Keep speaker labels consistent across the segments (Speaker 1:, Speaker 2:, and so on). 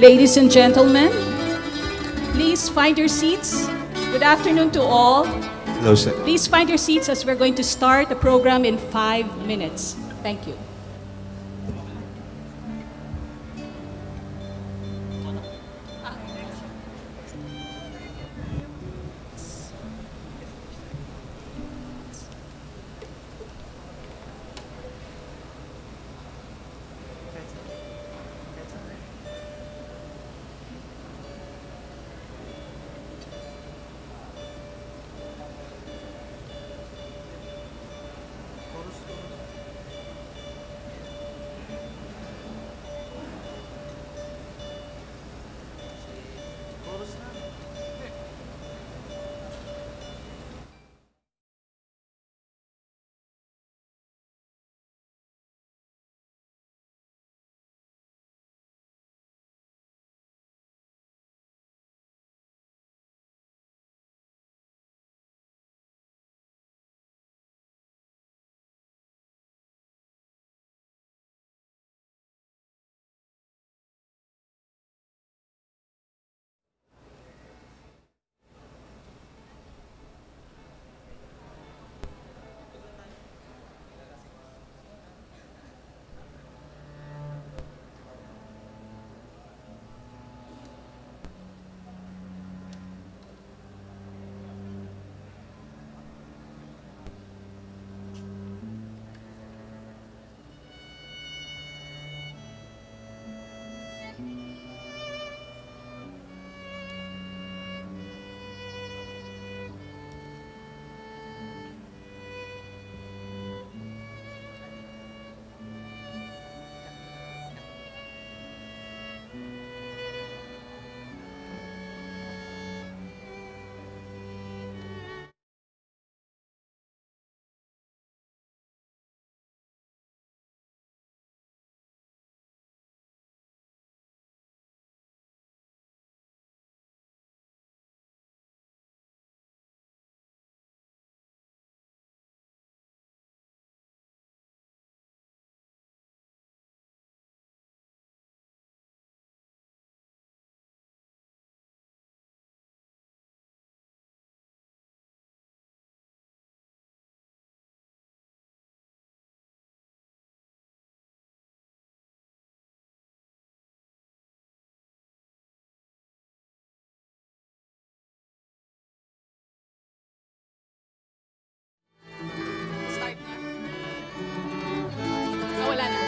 Speaker 1: Ladies and gentlemen, please find your seats. Good afternoon to all.
Speaker 2: Hello, sir.
Speaker 1: Please find your seats as we're going to start the program in 5 minutes. Thank you. Start na. Wala na.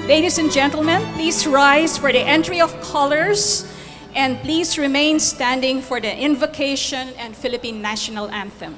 Speaker 1: Ladies and gentlemen, please rise for the entry of colors and please remain standing for the invocation and Philippine national anthem.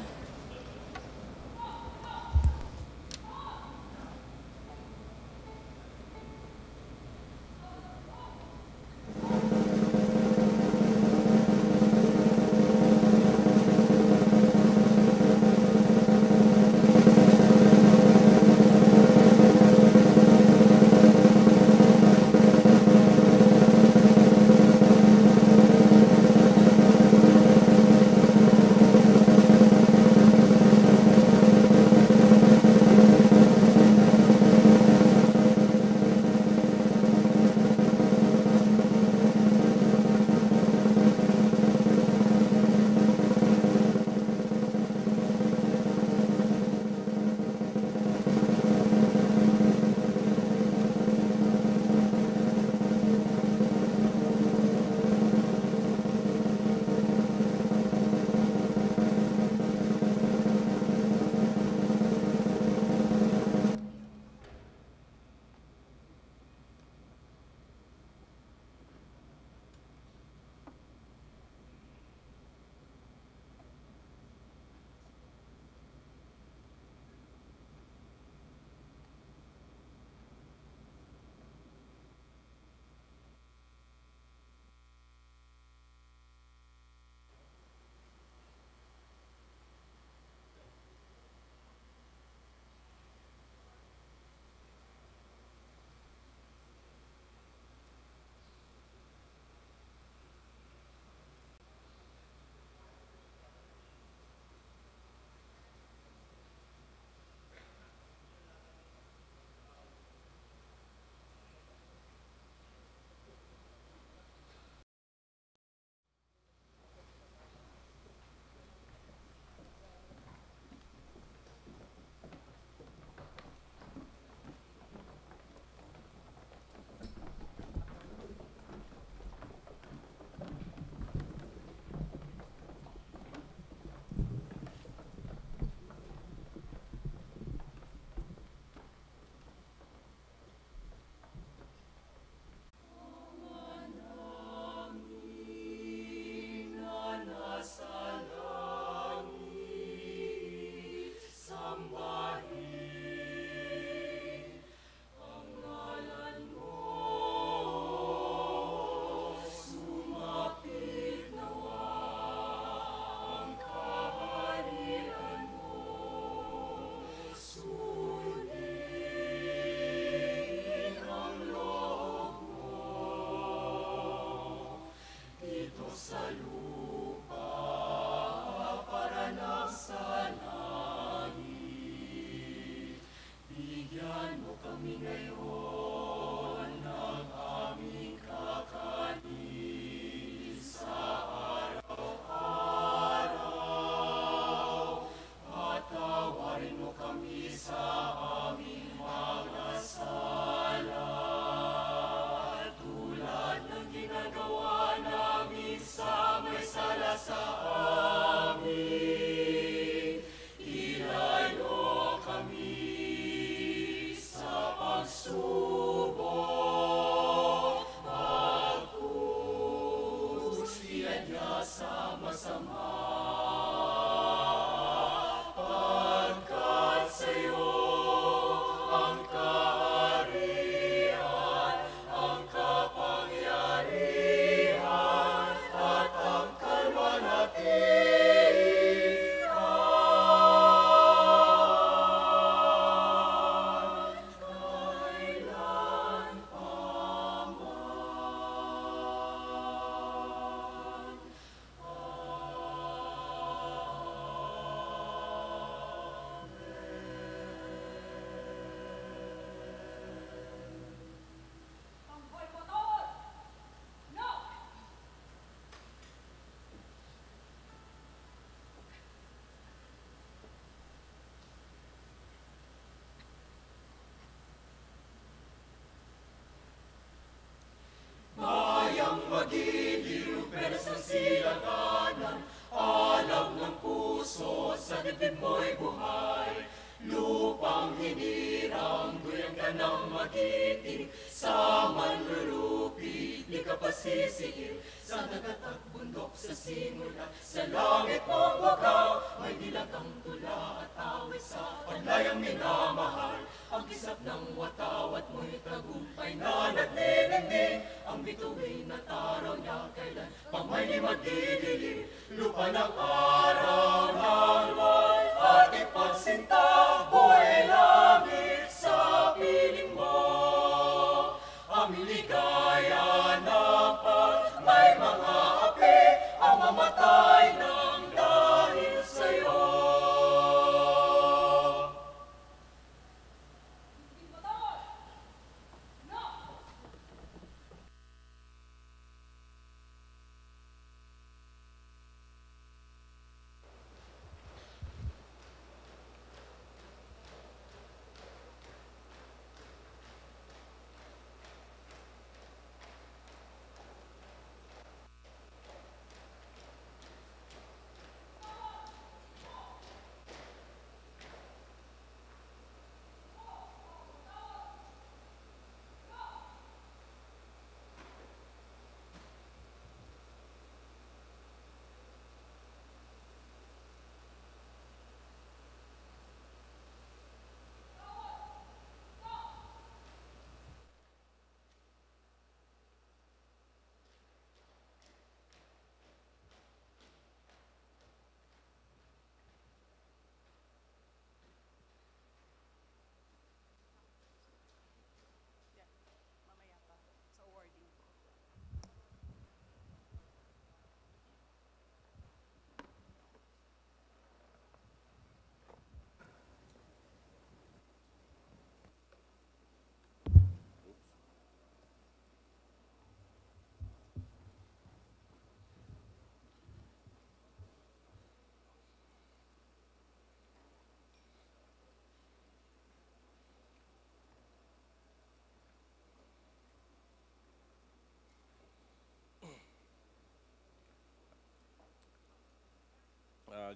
Speaker 2: sa dibdib mo'y buhay. Lupang hinirang, duyan ka ng magiting, sa manlulupi, di ka pasisiil. Sa dagat at bundok, sa simula, sa langit mong wagaw, may dilatang tula at awit sa panlayang minamahal. Ang kisap ng watawat mo'y tagumpay na nagniningning, ang bituin at araw niya kailan pang may di magdidilim. Lupa ng araw ng luwal at ipagsinta, buhay langit sa piling mo. Aming ligaya na pag may mga api, ang mamatay ng dahil sa'yo.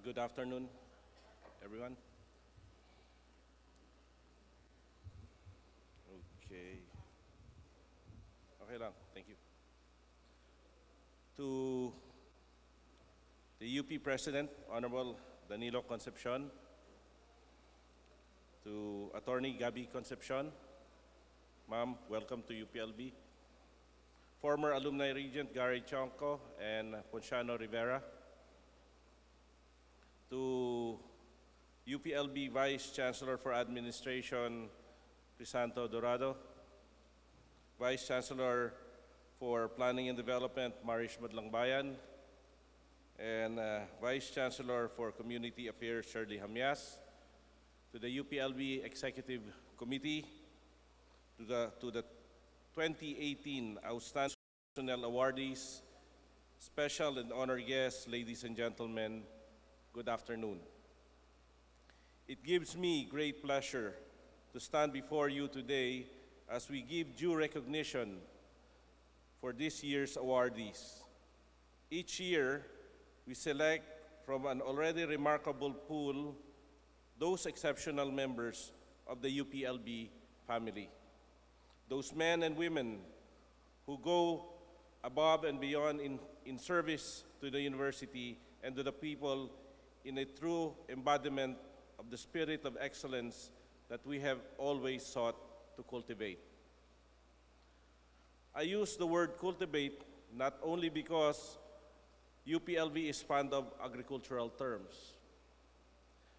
Speaker 3: Good afternoon, everyone. Okay. Okay lang, thank you. To the UP President, Honorable Danilo Concepcion, to Attorney Gabby Concepcion, Ma'am, welcome to UPLB. Former Alumni Regent Gary Chonco and Ponciano Rivera, to UPLB Vice Chancellor for Administration, Crisanto Dorado, Vice Chancellor for Planning and Development, Marish Madlangbayan, and Vice Chancellor for Community Affairs, Shirley Hamias, to the UPLB Executive Committee, to the 2018 Outstanding Awardees, special and honored guests, ladies and gentlemen, good afternoon. It gives me great pleasure to stand before you today as we give due recognition for this year's awardees. Each year, we select from an already remarkable pool those exceptional members of the UPLB family, those men and women who go above and beyond in service to the university and to the people in a true embodiment of the spirit of excellence that we have always sought to cultivate. I use the word cultivate not only because UPLB is fond of agricultural terms,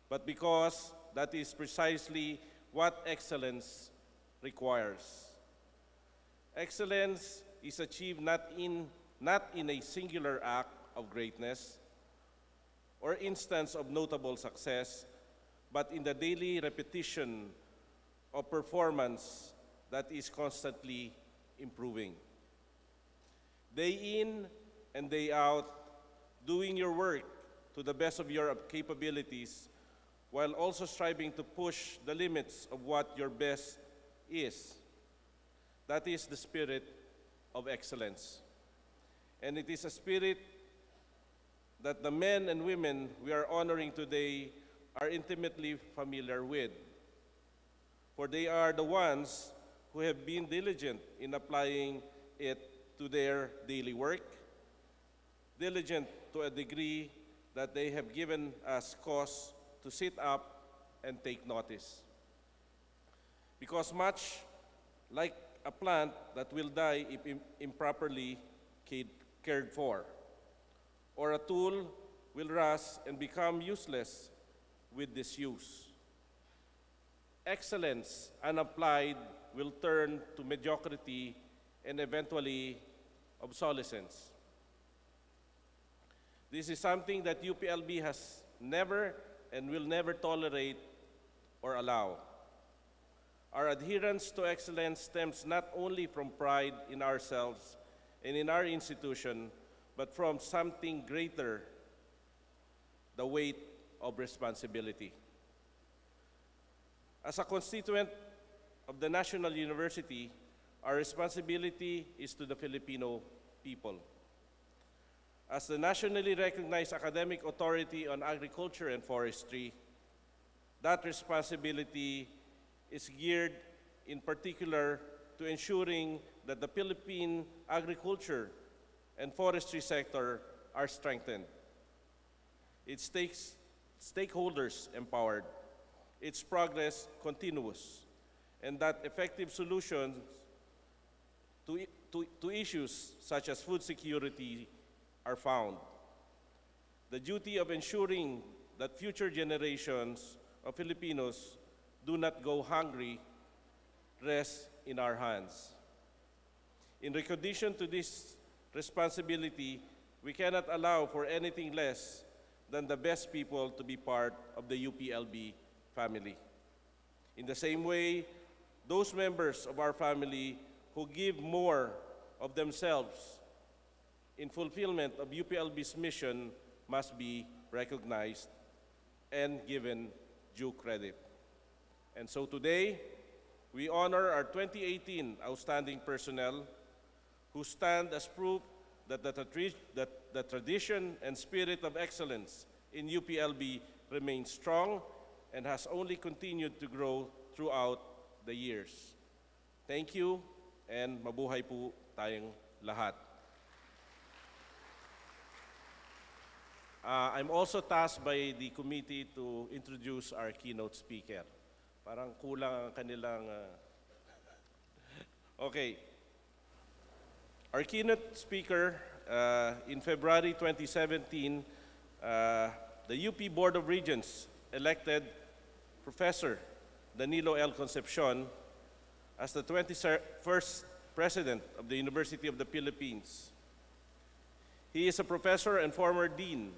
Speaker 3: but because that is precisely what excellence requires. Excellence is achieved not in a singular act of greatness or instance of notable success, but in the daily repetition of performance that is constantly improving. Day in and day out, doing your work to the best of your capabilities, while also striving to push the limits of what your best is. That is the spirit of excellence. And it is a spirit that the men and women we are honoring today are intimately familiar with, for they are the ones who have been diligent in applying it to their daily work, diligent to a degree that they have given us cause to sit up and take notice. Because much like a plant that will die if improperly cared for, or a tool will rust and become useless with disuse, excellence unapplied will turn to mediocrity and eventually obsolescence. This is something that UPLB has never and will never tolerate or allow. Our adherence to excellence stems not only from pride in ourselves and in our institution, but from something greater, the weight of responsibility. As a constituent of the National University, our responsibility is to the Filipino people. As the nationally recognized academic authority on agriculture and forestry, that responsibility is geared in particular to ensuring that the Philippine agriculture and forestry sector are strengthened, its stakeholders empowered, its progress continuous, and that effective solutions to issues such as food security are found. The duty of ensuring that future generations of Filipinos do not go hungry rests in our hands. In recognition to this responsibility, we cannot allow for anything less than the best people to be part of the UPLB family. In the same way, those members of our family who give more of themselves in fulfillment of UPLB's mission must be recognized and given due credit. And so today, we honor our 2018 outstanding personnel who stand as proof that the tradition and spirit of excellence in UPLB remains strong and has only continued to grow throughout the years. Thank you, and mabuhay po tayong lahat. I'm also tasked by the committee to introduce our keynote speaker. Parang kulang ang kanilang... Okay. Our keynote speaker in February 2017, the UP Board of Regents elected Professor Danilo L. Concepcion as the 21st President of the University of the Philippines. He is a professor and former dean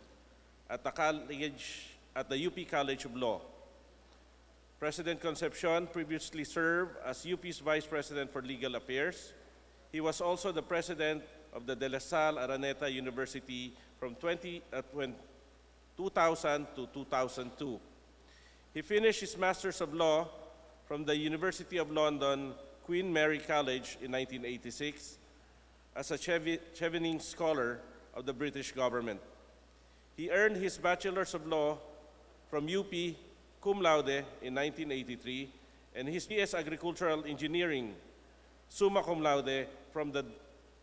Speaker 3: at the UP College of Law. President Concepcion previously served as UP's Vice President for Legal Affairs. He was also the president of the De La Salle Araneta University from 2000 to 2002. He finished his Masters of Law from the University of London, Queen Mary College in 1986 as a Chevening Scholar of the British government. He earned his Bachelor's of Law from UP cum laude in 1983 and his BS Agricultural Engineering summa cum laude from the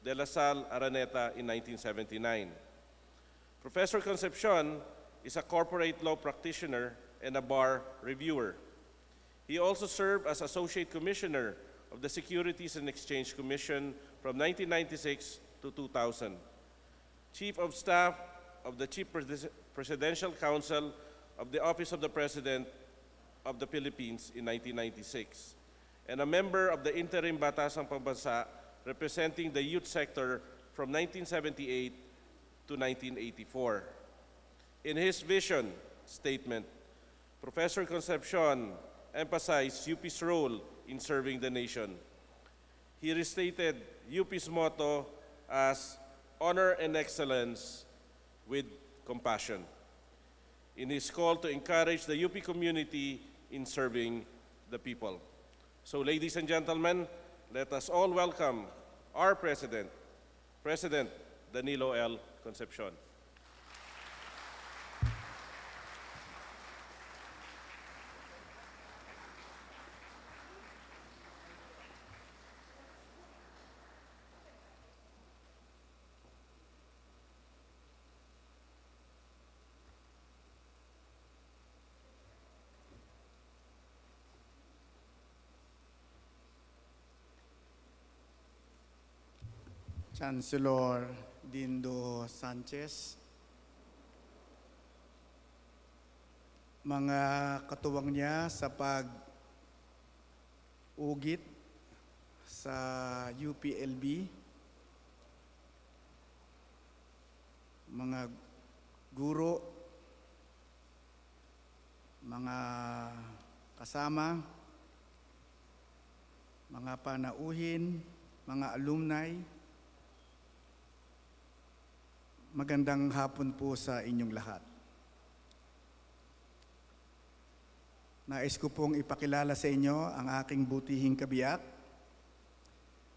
Speaker 3: De La Salle Araneta in 1979. Professor Concepcion is a corporate law practitioner and a bar reviewer. He also served as Associate Commissioner of the Securities and Exchange Commission from 1996 to 2000, Chief of Staff of the Chief Presidential Counsel of the Office of the President of the Philippines in 1996, and a member of the Interim Batasang Pambansa representing the youth sector from 1978 to 1984. In his vision statement, Professor Concepcion emphasized UP's role in serving the nation. He restated UP's motto as honor and excellence with compassion in his call to encourage the UP community in serving the people. So, ladies and gentlemen, let us all welcome our President, President Danilo L. Concepcion.
Speaker 4: Chancellor Dindo Sanchez, mga katuwang niya sa pag-ugit sa UPLB, mga guro, mga kasama, mga panauhin, mga alumni, magandang hapon po sa inyong lahat. Nais ko pong ipakilala sa inyo ang aking butihing kabiyak,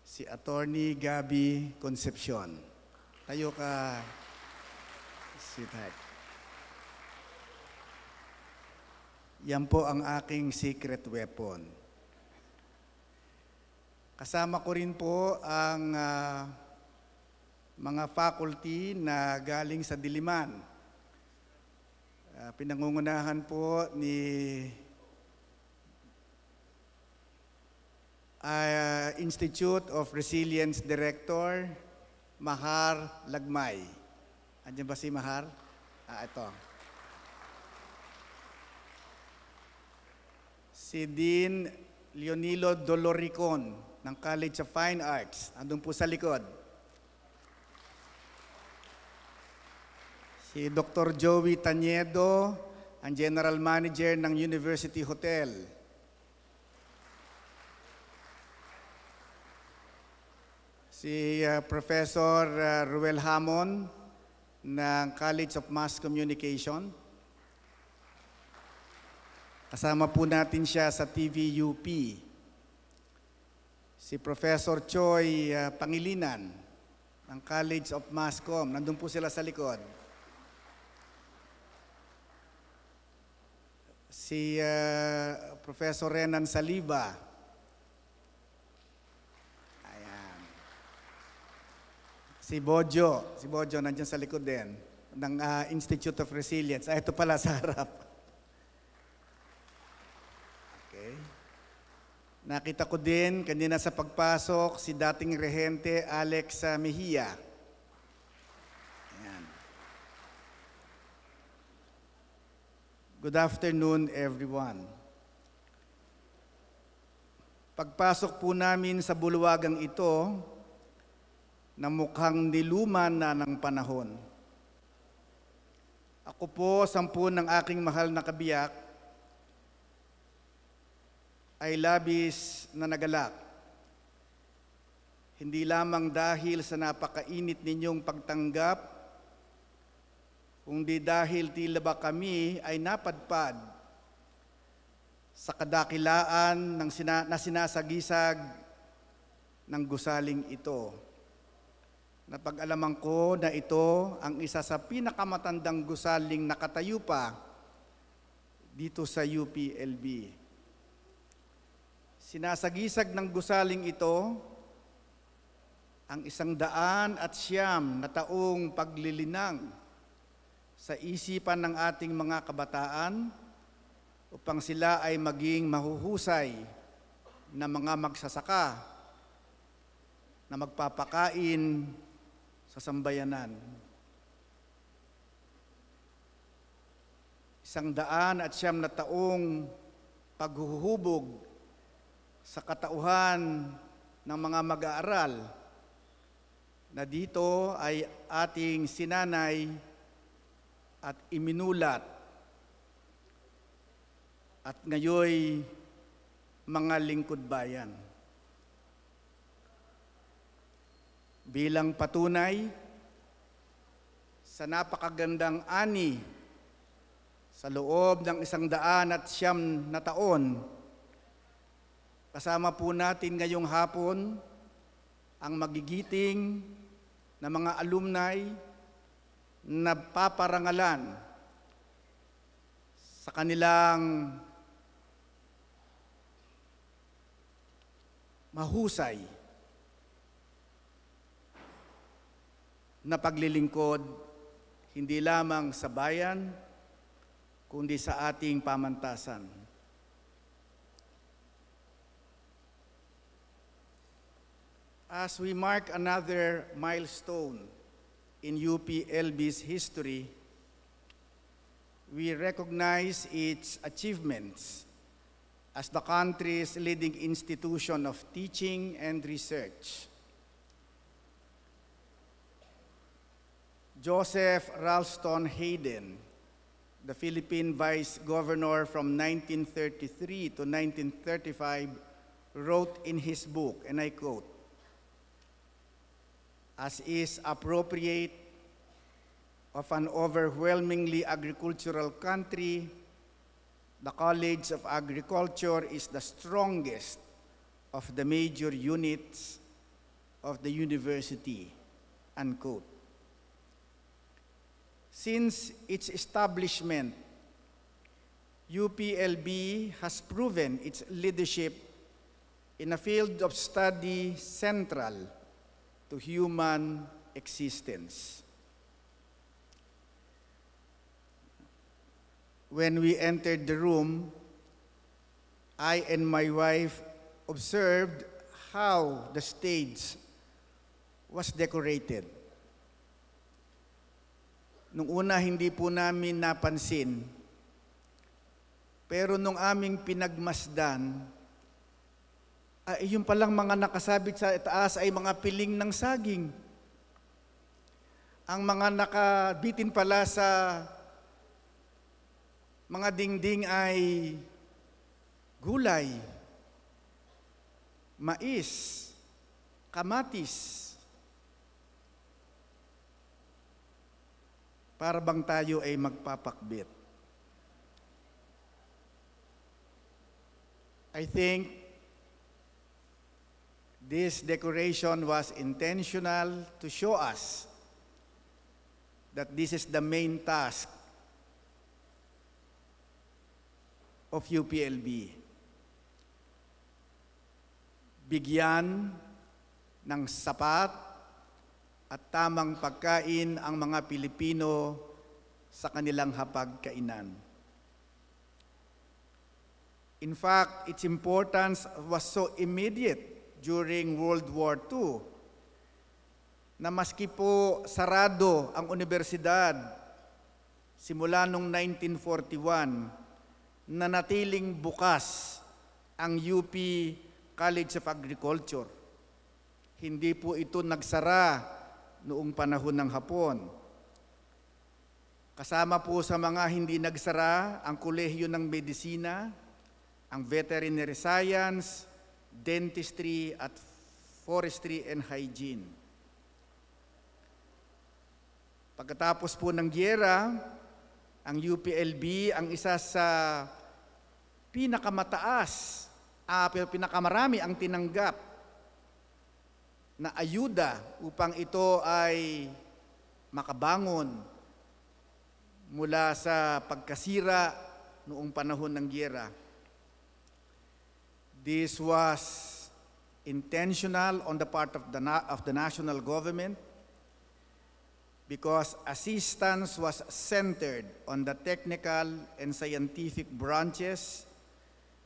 Speaker 4: si Attorney Gabby Concepcion. Tayo ka, sweetheart. Yan po ang aking secret weapon. Kasama ko rin po ang mga faculty na galing sa Diliman. Pinangungunahan po ni Institute of Resilience Director, Mahar Lagmay. Andiyan ba si Mahar? Ito. Si Dean Leonilo Doloricon ng College of Fine Arts. Andun po sa likod. Si Dr. Joey Taniedo, ang General Manager ng University Hotel. Si Professor Ruel Hamon ng College of Mass Communication. Kasama po natin siya sa TVUP. Si Professor Choi Pangilinan ng College of Mass Com. Nandun po sila sa likod. Si Professor Renan Saliba. Si Bojo nandiyan sa likod din, ng Institute of Resilience. Ito pala sa harap. Okay. Nakita ko din kanina sa pagpasok si dating rehente Alex Mejia. Ayan. Good afternoon, everyone. Pagpasok po namin sa bulwagang ito, na mukhang niluman na ng panahon. Ako po, 10 ng aking mahal na kabiyak, ay labis na nagalak. Hindi lamang dahil sa napakainit ninyong pagtanggap, kundi dahil tila ba kami ay napadpad sa kadakilaan na sinasagisag ng gusaling ito. Napag-alaman ko na ito ang isa sa pinakamatandang gusaling nakatayo pa dito sa UPLB. Sinasagisag ng gusaling ito ang 109 na taong paglilinang sa isipan ng ating mga kabataan upang sila ay maging mahuhusay na mga magsasaka na magpapakain sa sambayanan. 109 na taong paghuhubog sa katauhan ng mga mag-aaral na dito ay ating sinanay at iminulat at ngayoy mga lingkod bayan. Bilang patunay sa napakagandang ani sa loob ng 109 na taon, kasama po natin ngayong hapon ang magigiting na mga alumni na paparangalan sa kanilang mahusay na paglilingkod hindi lamang sa bayan, kundi sa ating pamantasan. As we mark another milestone in UPLB's history, we recognize its achievements as the country's leading institution of teaching and research. Joseph Ralston Hayden, the Philippine Vice Governor from 1933 to 1935, wrote in his book, and I quote, "As is appropriate of an overwhelmingly agricultural country, the College of Agriculture is the strongest of the major units of the university," unquote. Since its establishment, UPLB has proven its leadership in a field of study central to human existence. When we entered the room, I and my wife observed how the stage was decorated. Nung una, hindi po namin napansin, pero nung aming pinagmasdan, yung palang mga nakasabit sa itaas ay mga piling ng saging. Ang mga nakabitin pala sa mga dingding ay gulay, mais, kamatis. Para bang tayo ay magpapakbit. I think this decoration was intentional to show us that this is the main task of UPLB. Bigyan ng sapat at tamang pagkain ang mga Pilipino sa kanilang hapagkainan. In fact, its importance was so immediate during World War II na maski po sarado ang universidad simula noong 1941, nanatiling bukas ang UP College of Agriculture. Hindi po ito nagsara noong panahon ng Hapon. Kasama po sa mga hindi nagsara ang Kolehiyo ng Medisina, ang Veterinary Science, Dentistry at Forestry and Hygiene. Pagkatapos po ng giyera, ang UPLB ang isa sa pinakamarami ang tinanggap na ayuda upang ito ay makabangon mula sa pagkasira noong panahon ng giyera. This was intentional on the part of the national government because assistance was centered on the technical and scientific branches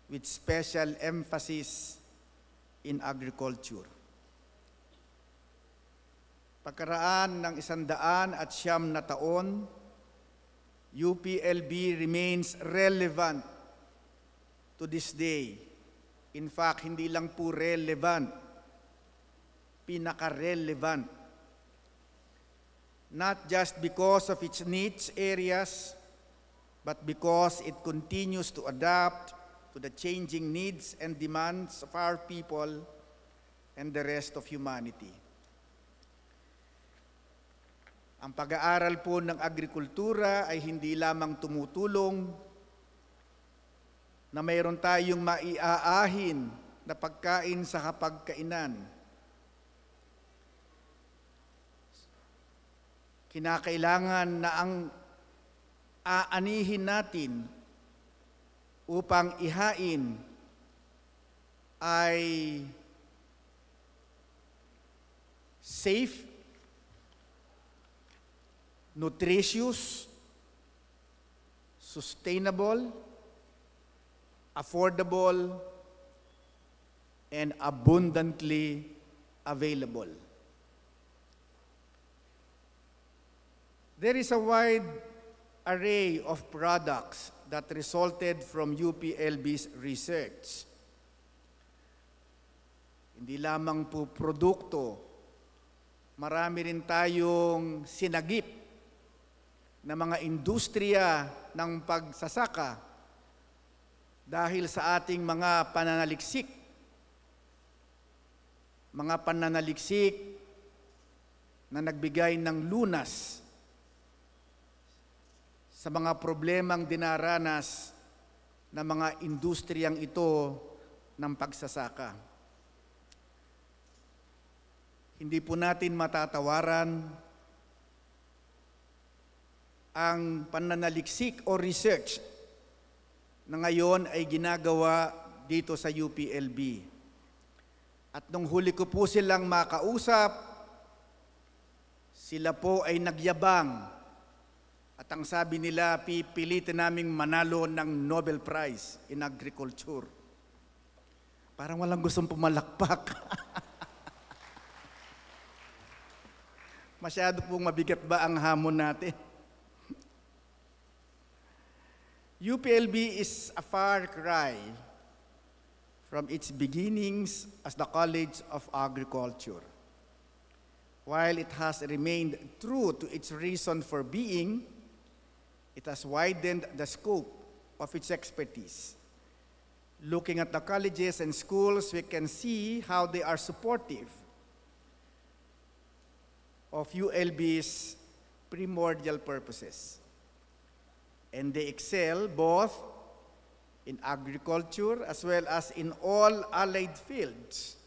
Speaker 4: with special emphasis in agriculture. Pagkaraan ng 109 na taon, UPLB remains relevant to this day. In fact, hindi lang po relevant, pinaka-relevant. Not just because of its niche areas, but because it continues to adapt to the changing needs and demands of our people and the rest of humanity. Ang pag-aaral po ng agrikultura ay hindi lamang tumutulong na mayroon tayong maiaahin na pagkain sa hapagkainan. Kinakailangan na ang aanihin natin upang ihain ay safe, nutritious, sustainable, affordable, and abundantly available. There is a wide array of products that resulted from UPLB's research. Hindi lamang po produkto, marami rin tayong sinagip na mga industriya ng pagsasaka dahil sa ating mga pananaliksik. Mga pananaliksik na nagbigay ng lunas sa mga problemang dinaranas ng mga industriyang ito ng pagsasaka. Hindi po natin matatawaran ang pananaliksik o research na ngayon ay ginagawa dito sa UPLB. At nung huli ko po silang makausap, sila po ay nagyabang. At ang sabi nila, pipilitin naming manalo ng Nobel Prize in Agriculture. Parang walang gustong pumalakpak. Masyado pong mabigat ba ang hamon natin? UPLB is a far cry from its beginnings as the College of Agriculture. While it has remained true to its reason for being, it has widened the scope of its expertise. Looking at the colleges and schools, we can see how they are supportive of ULB's primordial purposes. And they excel both in agriculture as well as in all allied fields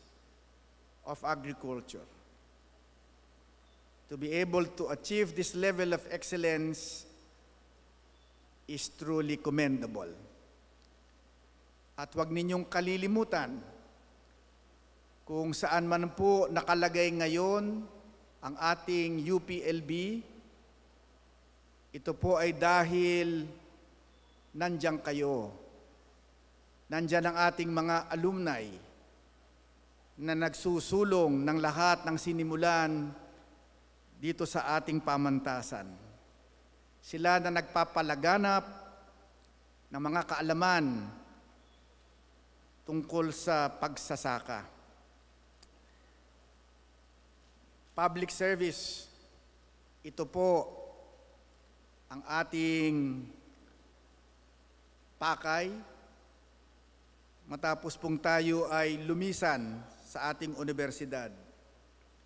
Speaker 4: of agriculture. To be able to achieve this level of excellence is truly commendable. At huwag ninyong kalilimutan kung saan man po nakalagay ngayon ang ating UPLB, ito po ay dahil nandiyan kayo. Nandiyan ang ating mga alumni na nagsusulong ng lahat ng sinimulan dito sa ating pamantasan. Sila na nagpapalaganap ng mga kaalaman tungkol sa pagsasaka. Public service, ito po ang ating pakay matapos pong tayo ay lumisan sa ating universidad.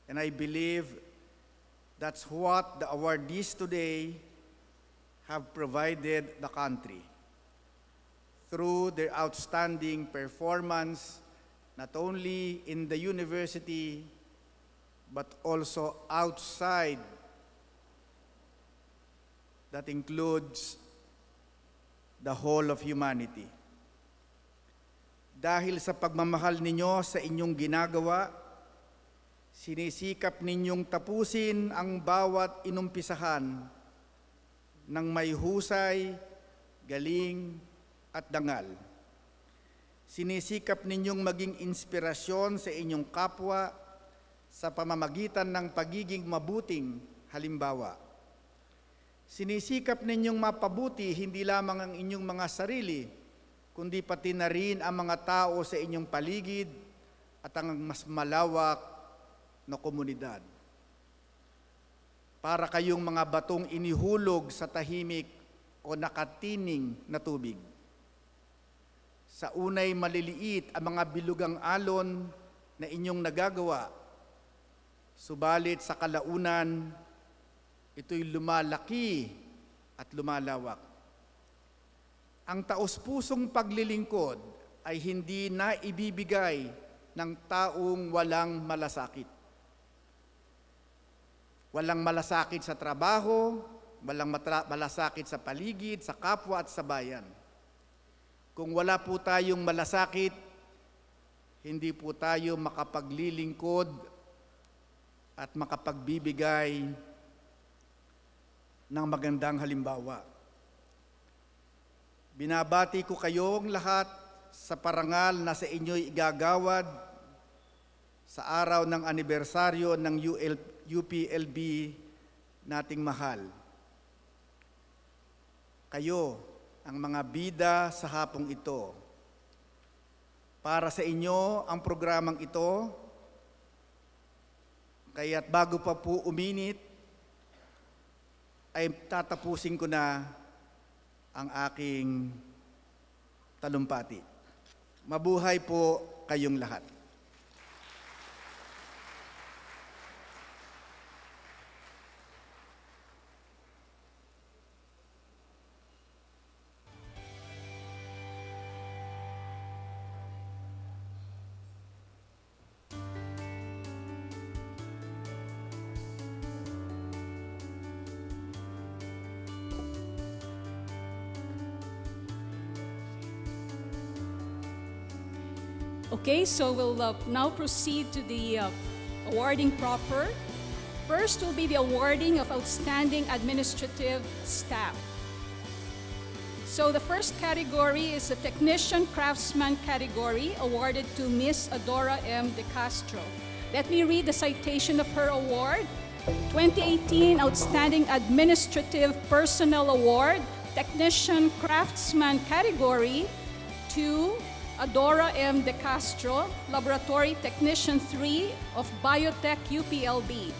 Speaker 4: And I believe that's what the awardees today have provided the country through their outstanding performance, not only in the university, but also outside. That includes the whole of humanity. Dahil sa pagmamahal ninyo sa inyong ginagawa, sinisikap ninyong tapusin ang bawat inumpisahan ng may husay, galing at dangal. Sinisikap ninyong maging inspirasyon sa inyong kapwa sa pamamagitan ng pagiging mabuting halimbawa. Sinisikap ninyong mapabuti hindi lamang ang inyong mga sarili, kundi pati na rin ang mga tao sa inyong paligid at ang mas malawak na komunidad. Para kayong mga batong inihulog sa tahimik o nakatining na tubig. Sa unay maliliit ang mga bilugang alon na inyong nagagawa, subalit sa kalaunan, ito'y lumalaki at lumalawak. Ang taos-pusong paglilingkod ay hindi na ibibigay ng taong walang malasakit. Walang malasakit sa trabaho, walang malasakit sa paligid, sa kapwa at sa bayan. Kung wala po tayong malasakit, hindi po tayo makapaglilingkod at makapagbibigay ng magandang halimbawa. Binabati ko kayong lahat sa parangal na sa inyo'y igagawad sa araw ng anibersaryo ng UPLB nating mahal. Kayo ang mga bida sa hapong ito. Para sa inyo ang programang ito, kaya't bago pa po uminit, ay tatapusin ko na ang aking talumpati. Mabuhay po kayong lahat.
Speaker 1: Okay, so we'll now proceed to the awarding proper. First will be the awarding of outstanding administrative staff. So the first category is the technician craftsman category awarded to Miss Adora M. De Castro. Let me read the citation of her award. 2018 Outstanding Administrative Personnel Award, Technician Craftsman category to Adora M. De Castro, Laboratory Technician 3 of Biotech UPLB,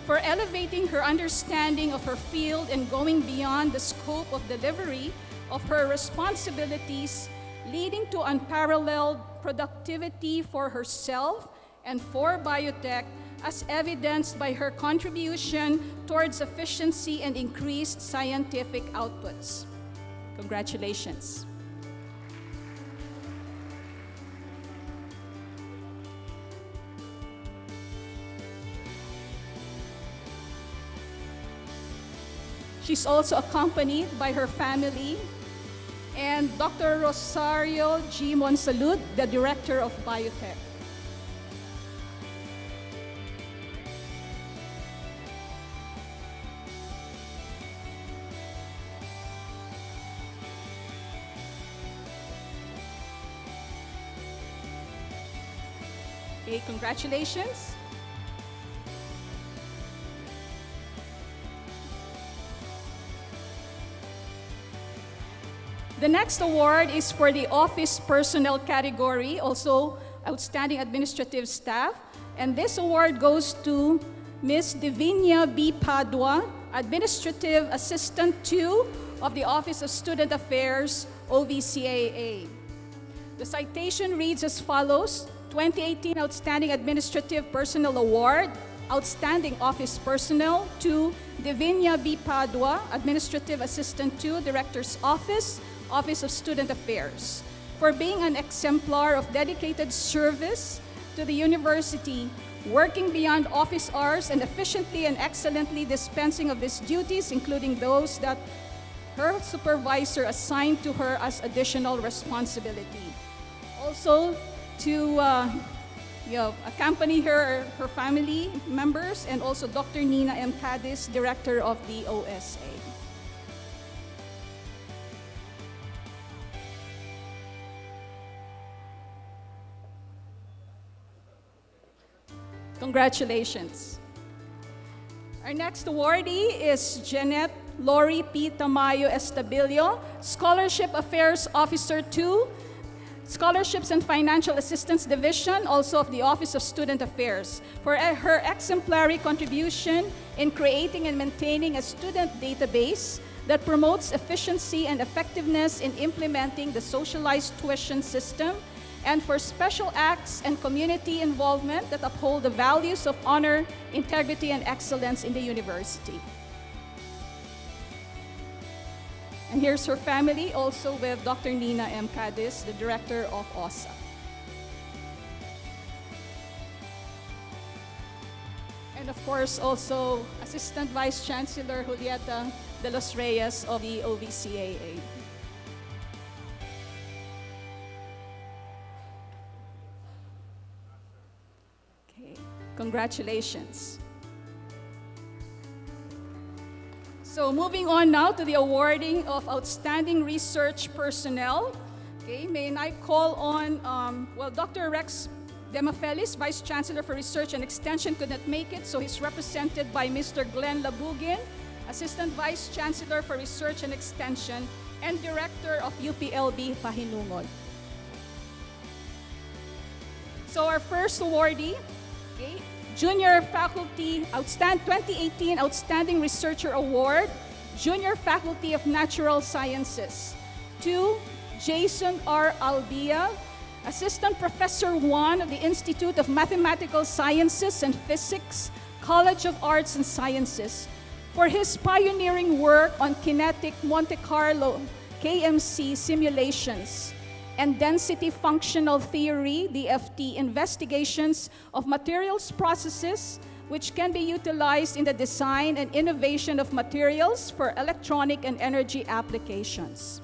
Speaker 1: for elevating her understanding of her field and going beyond the scope of delivery of her responsibilities, leading to unparalleled productivity for herself and for biotech, as evidenced by her contribution towards efficiency and increased scientific outputs. Congratulations. She's also accompanied by her family and Dr. Rosario G. Monsalud, the Director of Biotech. Okay, congratulations. The next award is for the office personnel category, also outstanding administrative staff. And this award goes to Ms. Divinia B. Padua, Administrative Assistant 2 of the Office of Student Affairs, OVCAA. The citation reads as follows: 2018 Outstanding Administrative Personnel Award, Outstanding Office Personnel to Divinia B. Padua, Administrative Assistant 2, Director's Office, Office of Student Affairs, for being an exemplar of dedicated service to the university, working beyond office hours and efficiently and excellently dispensing of these duties, including those that her supervisor assigned to her as additional responsibility. Also, to accompany her family members, and also Dr. Nina M. Cadiz, Director of the OSA. Congratulations. Our next awardee is Jeanette Lori P. Tamayo Estabilio, Scholarship Affairs Officer 2, Scholarships and Financial Assistance Division, also of the Office of Student Affairs, for her exemplary contribution in creating and maintaining a student database that promotes efficiency and effectiveness in implementing the socialized tuition system, and for special acts and community involvement that uphold the values of honor, integrity, and excellence in the university. And here's her family, also with Dr. Nina M. Cadiz, the Director of OSA. And of course, also Assistant Vice Chancellor Julieta de los Reyes of the OVCAA. Congratulations. So moving on now to the awarding of outstanding research personnel. Okay, may I call on, Dr. Rex Demafelis, Vice Chancellor for Research and Extension, could not make it, so he's represented by Mr. Glenn Labugin, Assistant Vice Chancellor for Research and Extension and Director of UPLB Pahinungod. So our first awardee, okay, Junior Faculty 2018 Outstanding Researcher Award, Junior Faculty of Natural Sciences, to Jason R. Albia, Assistant Professor 1 of the Institute of Mathematical Sciences and Physics, College of Arts and Sciences, for his pioneering work on kinetic Monte Carlo KMC simulations and density functional theory, DFT, investigations of materials processes which can be utilized in the design and innovation of materials for electronic and energy applications.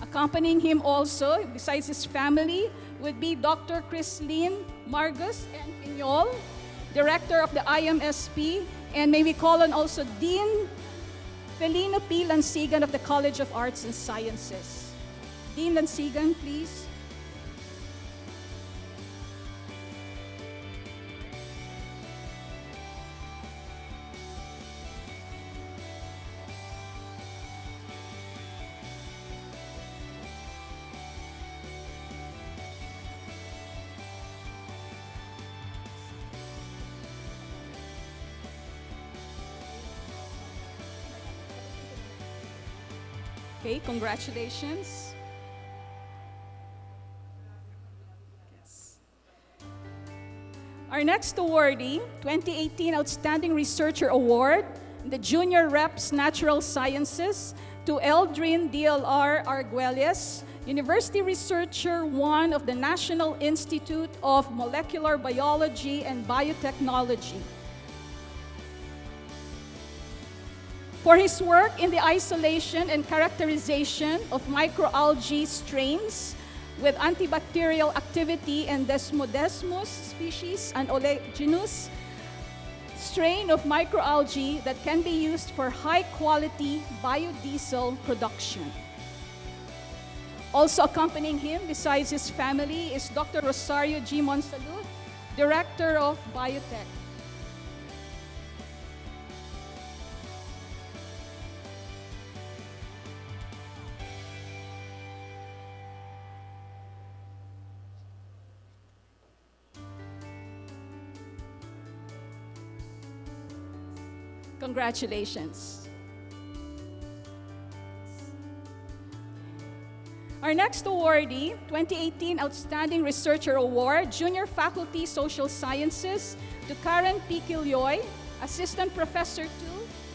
Speaker 1: Accompanying him also, besides his family, would be Dr. Chrisline Margus and Piñol, Director of the IMSP, and may we call on also Dean Felino P. Lansigan of the College of Arts and Sciences. Dean Lansigan, please. Okay, congratulations. Yes. Our next awardee, 2018 Outstanding Researcher Award, the Junior Reps Natural Sciences, to Eldrin DLR Arguelles, University Researcher 1 of the National Institute of Molecular Biology and Biotechnology, for his work in the isolation and characterization of microalgae strains with antibacterial activity and Desmodesmus species, an oleaginous strain of microalgae that can be used for high-quality biodiesel production. Also accompanying him, besides his family, is Dr. Rosario G. Monsalud, Director of Biotech. Congratulations. Our next awardee, 2018 Outstanding Researcher Award, Junior Faculty Social Sciences, to Karen P. Quilloy, Assistant Professor 2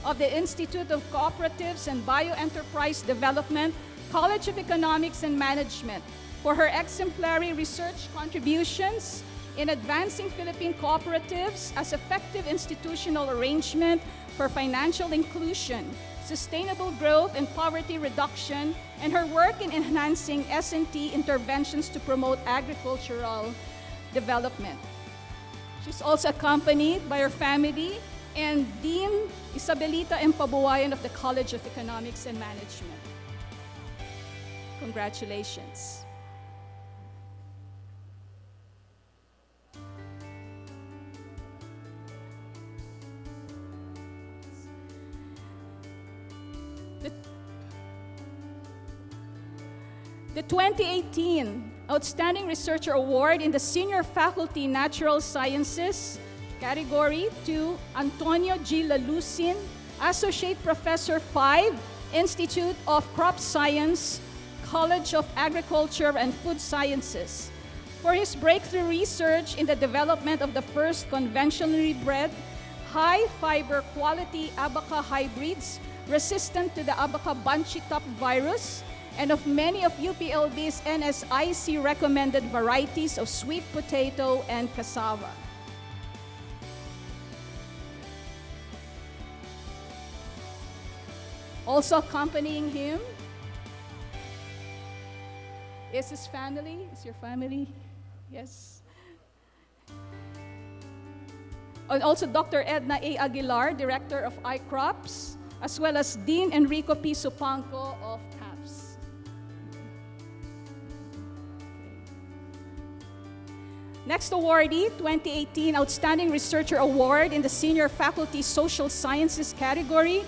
Speaker 1: of the Institute of Cooperatives and Bioenterprise Development, College of Economics and Management, for her exemplary research contributions in advancing Philippine cooperatives as effective institutional arrangement for financial inclusion, sustainable growth and poverty reduction, and her work in enhancing S&T interventions to promote agricultural development. She's also accompanied by her family and Dean Isabelita M. Pabuayan of the College of Economics and Management. Congratulations. The 2018 Outstanding Researcher Award in the Senior Faculty Natural Sciences category to Antonio G. Lalucin, Associate Professor 5, Institute of Crop Science, College of Agriculture and Food Sciences, for his breakthrough research in the development of the first conventionally bred, high-fiber quality abaca hybrids resistant to the abaca bunchy top virus, and of many of UPLB's NSIC recommended varieties of sweet potato and cassava. Also accompanying him is his family. Is your family? Yes. And also Dr. Edna A. Aguilar, Director of iCrops, as well as Dean Enrico P. Supanco of CAPS. Next awardee, 2018 Outstanding Researcher Award in the Senior Faculty Social Sciences category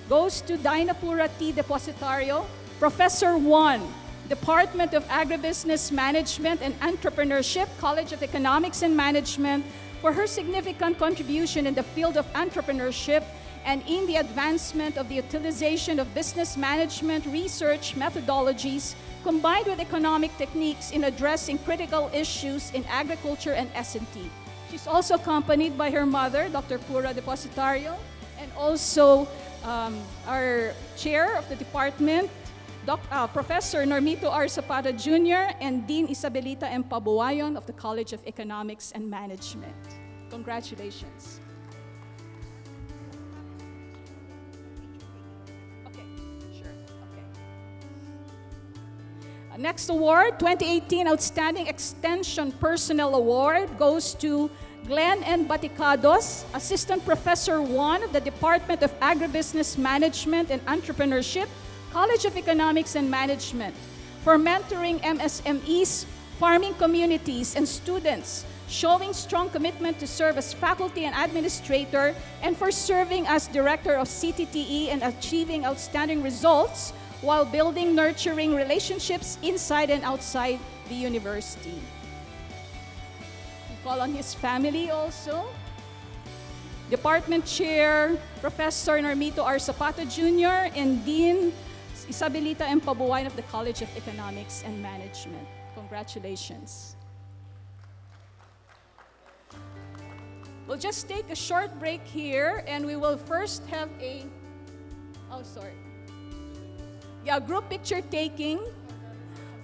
Speaker 1: goes to Dinapura T. Depositario, Professor 1, Department of Agribusiness Management and Entrepreneurship, College of Economics and Management, for her significant contribution in the field of entrepreneurship and in the advancement of the utilization of business management research methodologies combined with economic techniques in addressing critical issues in agriculture and S&T. She's also accompanied by her mother, Dr. Pura Depositario, and also our chair of the department, Professor Normito R. Zapata Jr. and Dean Isabelita M. Pabuayon of the College of Economics and Management. Congratulations. Okay, sure, okay. Next award, 2018 Outstanding Extension Personnel Award goes to Glenn N. Baticados, Assistant Professor 1 of the Department of Agribusiness Management and Entrepreneurship, College of Economics and Management, for mentoring MSMEs, farming communities, and students, showing strong commitment to serve as faculty and administrator, and for serving as director of CTTE and achieving outstanding results while building nurturing relationships inside and outside the university. We call on his family also. Department Chair, Professor Normito R. Zapata Jr. and Dean Isabelita M. Pabuayan of the College of Economics and Management. Congratulations. We'll just take a short break here and we will first have a, group picture taking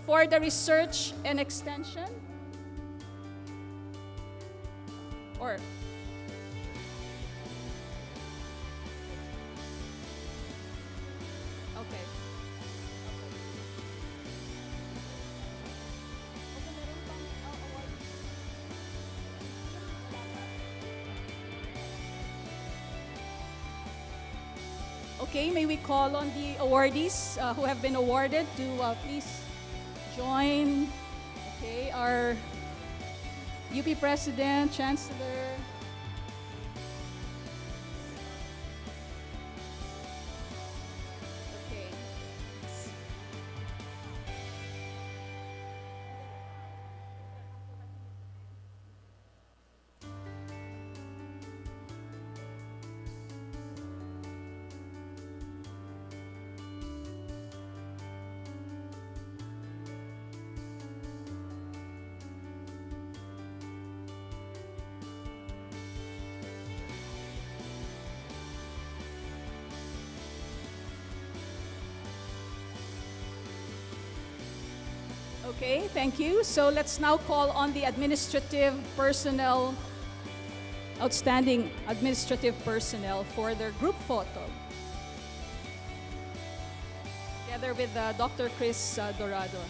Speaker 1: for the research and extension. Or okay. Okay, may we call on the awardees who have been awarded to please join. Okay, our UP President, Chancellor. Okay. Okay, thank you. So let's now call on the administrative personnel, outstanding administrative personnel for their group photo. Together with Dr. Chris Dorado.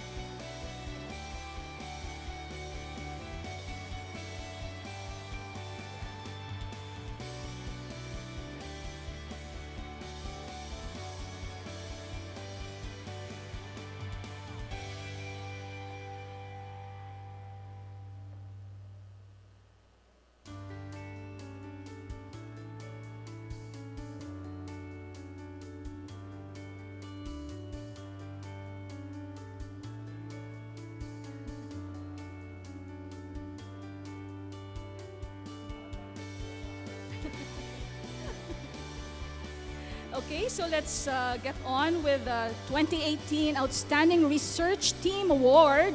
Speaker 1: Okay, so let's get on with the 2018 Outstanding Research Team Award.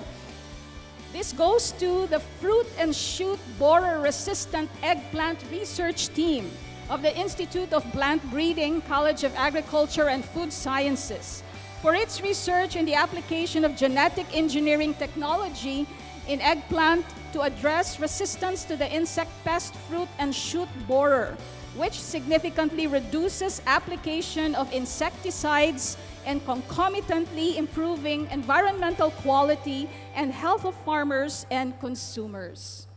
Speaker 1: This goes to the Fruit and Shoot Borer-Resistant Eggplant Research Team of the Institute of Plant Breeding, College of Agriculture and Food Sciences for its research in the application of genetic engineering technology in eggplant to address resistance to the insect pest fruit and shoot borer, which significantly reduces application of insecticides and concomitantly improving environmental quality and health of farmers and consumers.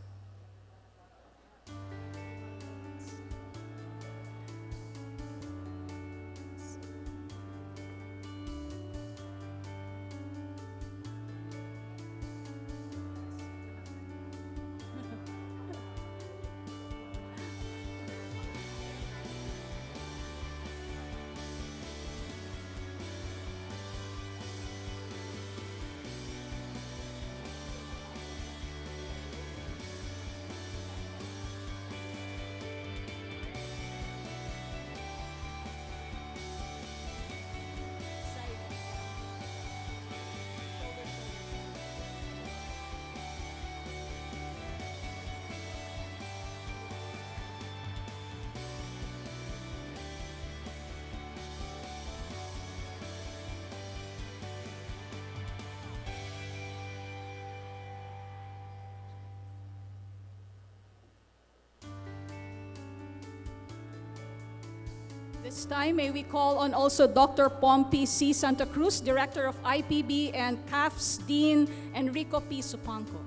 Speaker 1: This time, may we call on also Dr. Pompey C. Santa Cruz, Director of IPB, and CAF's Dean Enrico P. Supanco.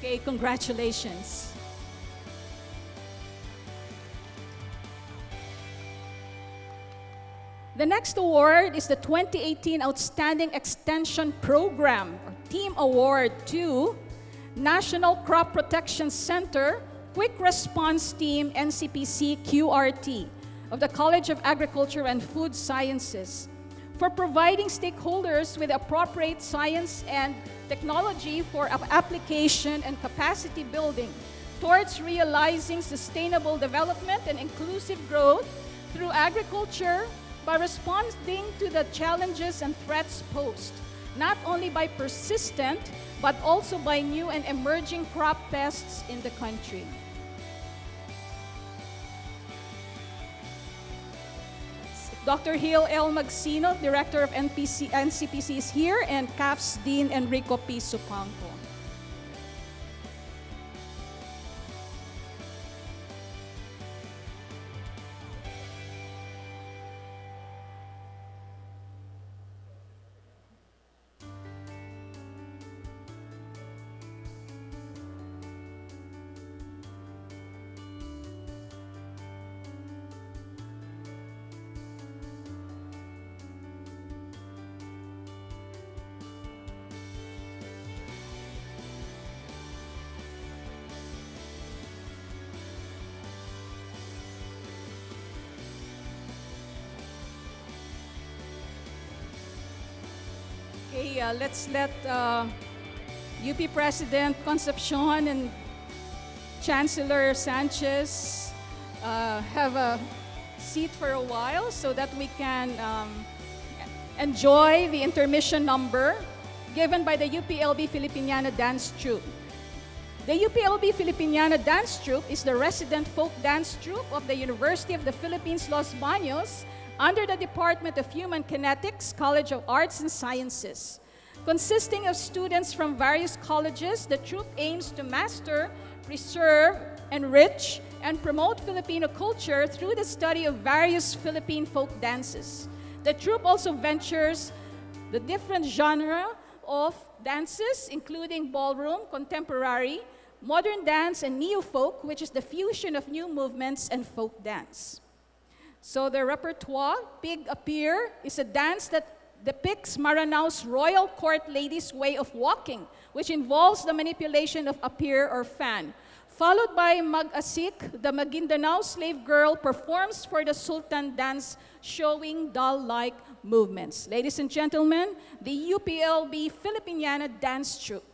Speaker 1: Okay, congratulations. The next award is the 2018 Outstanding Extension Program, or Team Award to National Crop Protection Center Quick Response Team NCPC QRT of the College of Agriculture and Food Sciences for providing stakeholders with appropriate science and technology for application and capacity building towards realizing sustainable development and inclusive growth through agriculture by responding to the challenges and threats posed, not only by persistent, but also by new and emerging crop pests in the country. Dr. Hill L. Magsino, Director of NCPC is here, and CAF's Dean Enrico P. Supanco. Okay, let's let UP President Concepcion and Chancellor Sanchez have a seat for a while so that we can enjoy the intermission number given by the UPLB Filipiniana Dance Troupe. The UPLB Filipiniana Dance Troupe is the resident folk dance troupe of the University of the Philippines, Los Baños, under the Department of Human Kinetics, College of Arts and Sciences. Consisting of students from various colleges, the troupe aims to master, preserve, enrich, and promote Filipino culture through the study of various Philippine folk dances. The troupe also ventures the different genre of dances, including ballroom, contemporary, modern dance, and neo-folk, which is the fusion of new movements and folk dance. So the repertoire, Pig Appear, is a dance that depicts Maranao's royal court ladies' way of walking, which involves the manipulation of appear or fan. Followed by Mag-Asik, the Maguindanao slave girl performs for the Sultan dance, showing doll-like movements. Ladies and gentlemen, the UPLB Filipiniana Dance Troupe.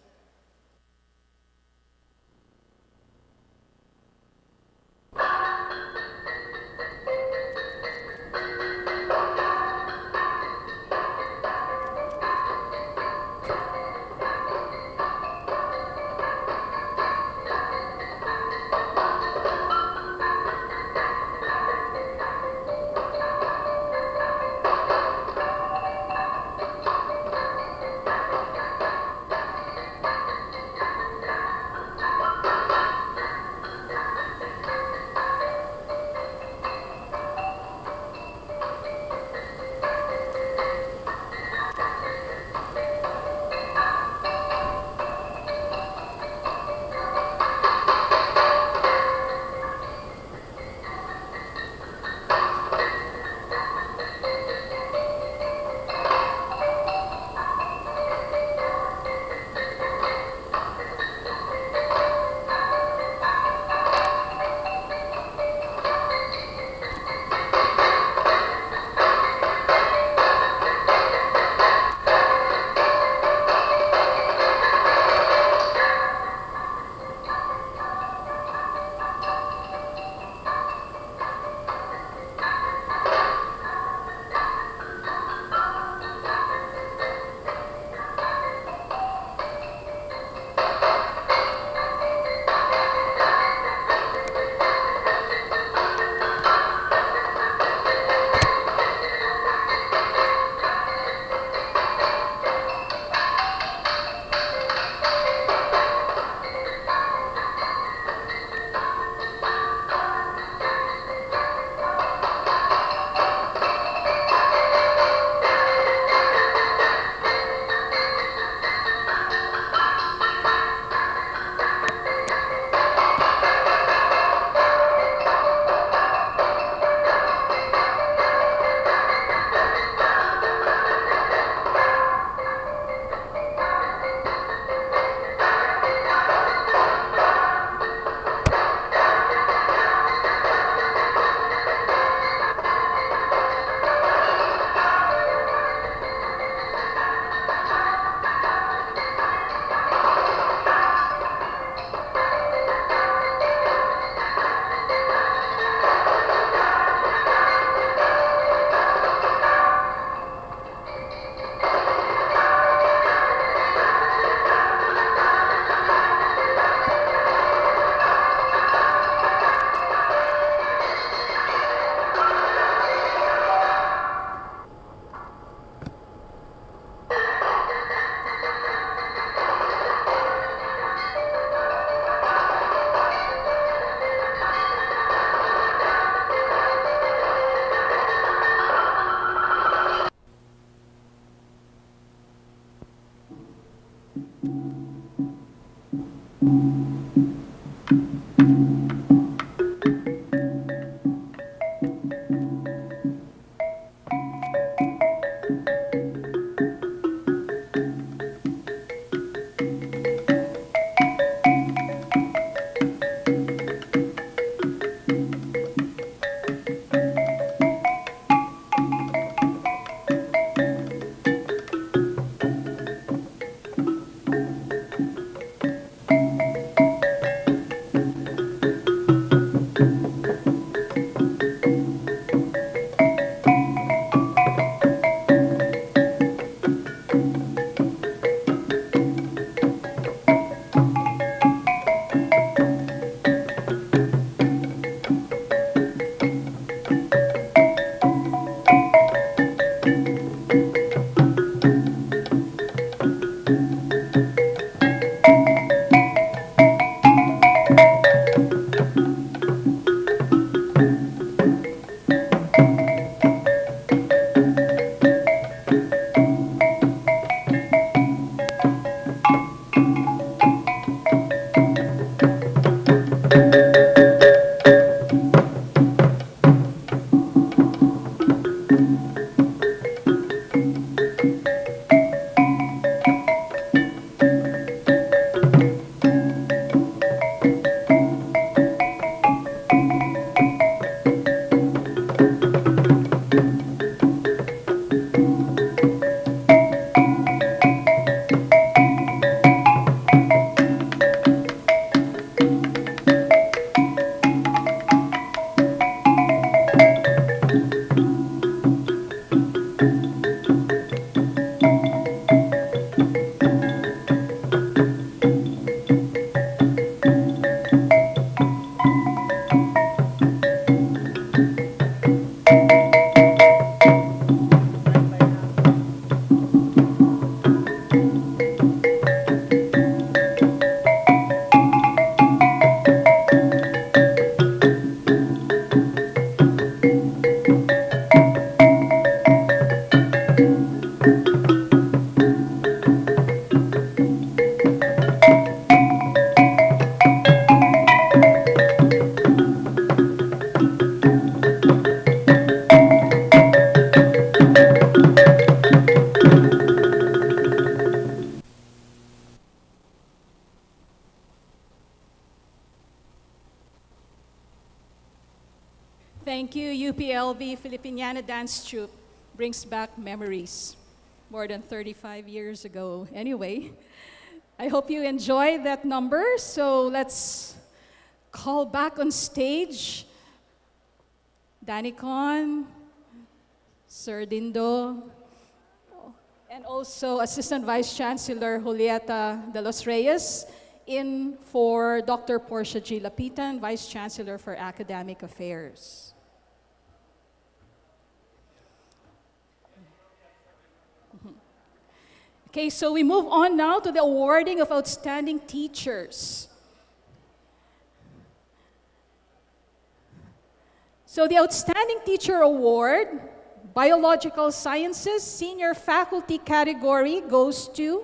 Speaker 1: Thank you, UPLB Filipiniana Dance Troupe. Brings back memories. More than 35 years ago. Anyway, I hope you enjoyed that number. So let's call back on stage Danicon, Sir Dindo, and also Assistant Vice Chancellor Julieta de los Reyes, in for Dr. Portia G. Lapitan, Vice Chancellor for Academic Affairs. Okay, so we move on now to the awarding of outstanding teachers. So the Outstanding Teacher Award, Biological Sciences, Senior Faculty category goes to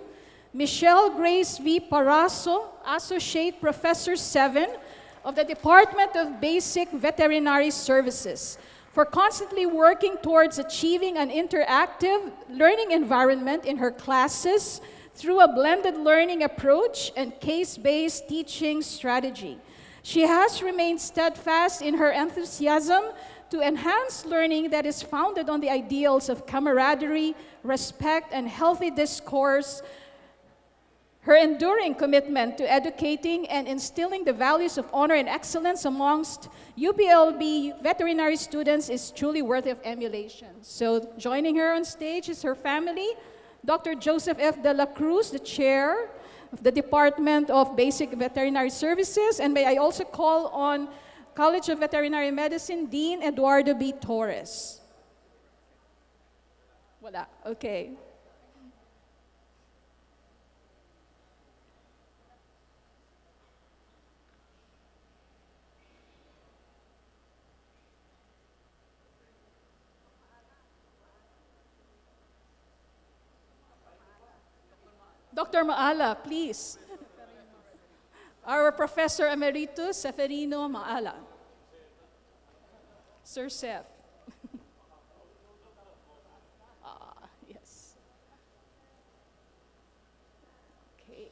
Speaker 1: Michelle Grace V. Paraso, Associate Professor 7 of the Department of Basic Veterinary Services, for constantly working towards achieving an interactive learning environment in her classes through a blended learning approach and case-based teaching strategy. She has remained steadfast in her enthusiasm to enhance learning that is founded on the ideals of camaraderie, respect, and healthy discourse. Her enduring commitment to educating and instilling the values of honor and excellence amongst UPLB veterinary students is truly worthy of emulation. So joining her on stage is her family, Dr. Joseph F. De La Cruz, the chair of the Department of Basic Veterinary Services, and may I also call on College of Veterinary Medicine, Dean Eduardo B. Torres. Wala, okay. Dr. Maala, please. Our Professor Emeritus, Seferino Maala. Sir Seth. Yes. Okay.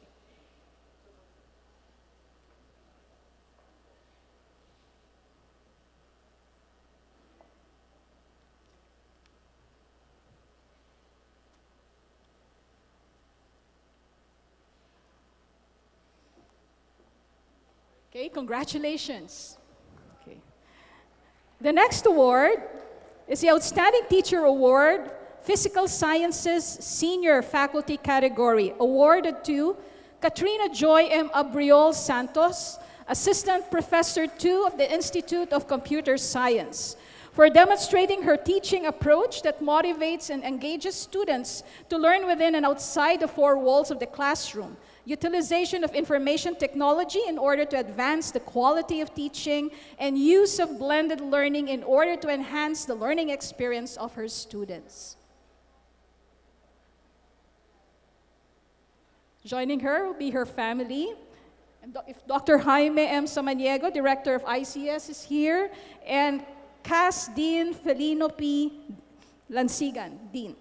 Speaker 1: Okay, congratulations. Okay. The next award is the Outstanding Teacher Award, Physical Sciences Senior Faculty category, awarded to Katrina Joy M. Abriol Santos, Assistant Professor 2 of the Institute of Computer Science, for demonstrating her teaching approach that motivates and engages students to learn within and outside the four walls of the classroom, utilization of information technology in order to advance the quality of teaching, and use of blended learning in order to enhance the learning experience of her students. Joining her will be her family. And if Dr. Jaime M. Samaniego, Director of ICS, is here, and CAS Dean Felino P. Lansigan, Dean.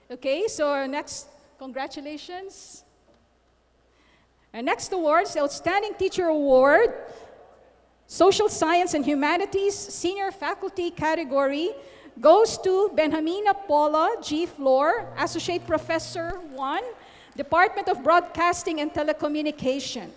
Speaker 1: Okay, so our next, congratulations. Our next award is the Outstanding Teacher Award, Social Science and Humanities Senior Faculty category, goes to Benjamina Paula G. Flor, Associate Professor 1, Department of Broadcasting and Telecommunication,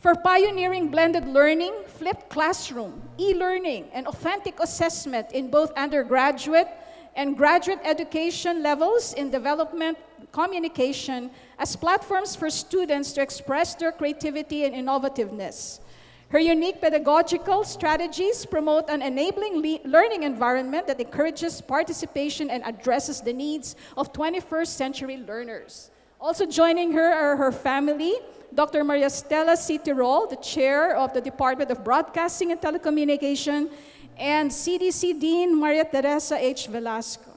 Speaker 1: for pioneering blended learning, flipped classroom, e-learning, and authentic assessment in both undergraduate and graduate education levels in development communication as platforms for students to express their creativity and innovativeness. Her unique pedagogical strategies promote an enabling learning environment that encourages participation and addresses the needs of 21st century learners. Also joining her are her family, Dr. Maria Stella C. Tirol, the chair of the Department of Broadcasting and Telecommunication, and CDC Dean Maria Teresa H. Velasco.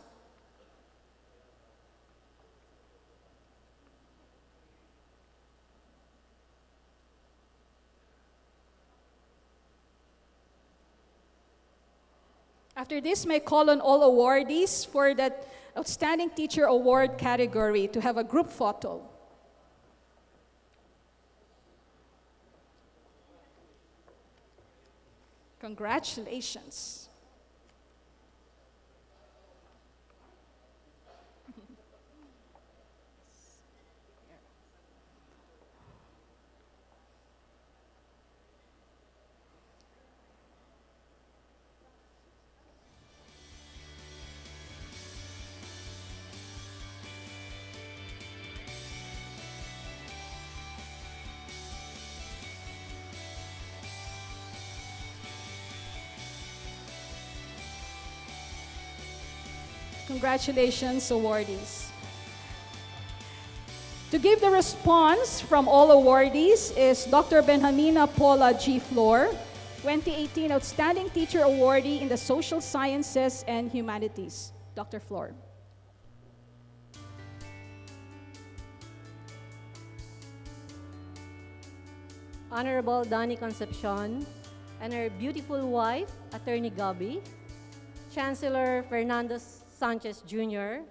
Speaker 1: After this, may I call on all awardees for that Outstanding Teacher Award category to have a group photo. Congratulations. Congratulations, awardees. To give the response from all awardees is Dr. Benjamina Paula G. Flor, 2018 Outstanding Teacher Awardee in the Social Sciences and Humanities. Dr. Flor.
Speaker 5: Honorable Dani Concepcion, and her beautiful wife, Attorney Gabi, Chancellor Fernando Sanchez Jr.,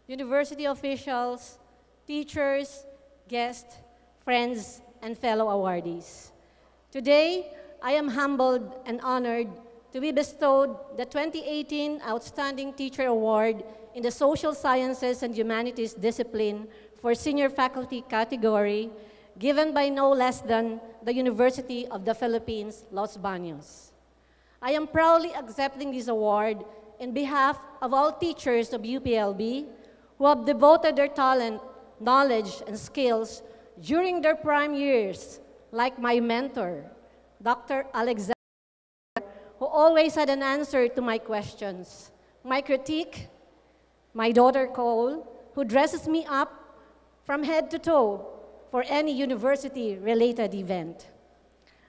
Speaker 5: university officials, teachers, guests, friends, and fellow awardees. Today, I am humbled and honored to be bestowed the 2018 Outstanding Teacher Award in the Social Sciences and Humanities discipline for senior faculty category, given by no less than the University of the Philippines, Los Baños. I am proudly accepting this award in behalf of all teachers of UPLB who have devoted their talent, knowledge, and skills during their prime years, like my mentor, Dr. Alexander, who always had an answer to my questions, my critique, my daughter Cole, who dresses me up from head to toe for any university-related event.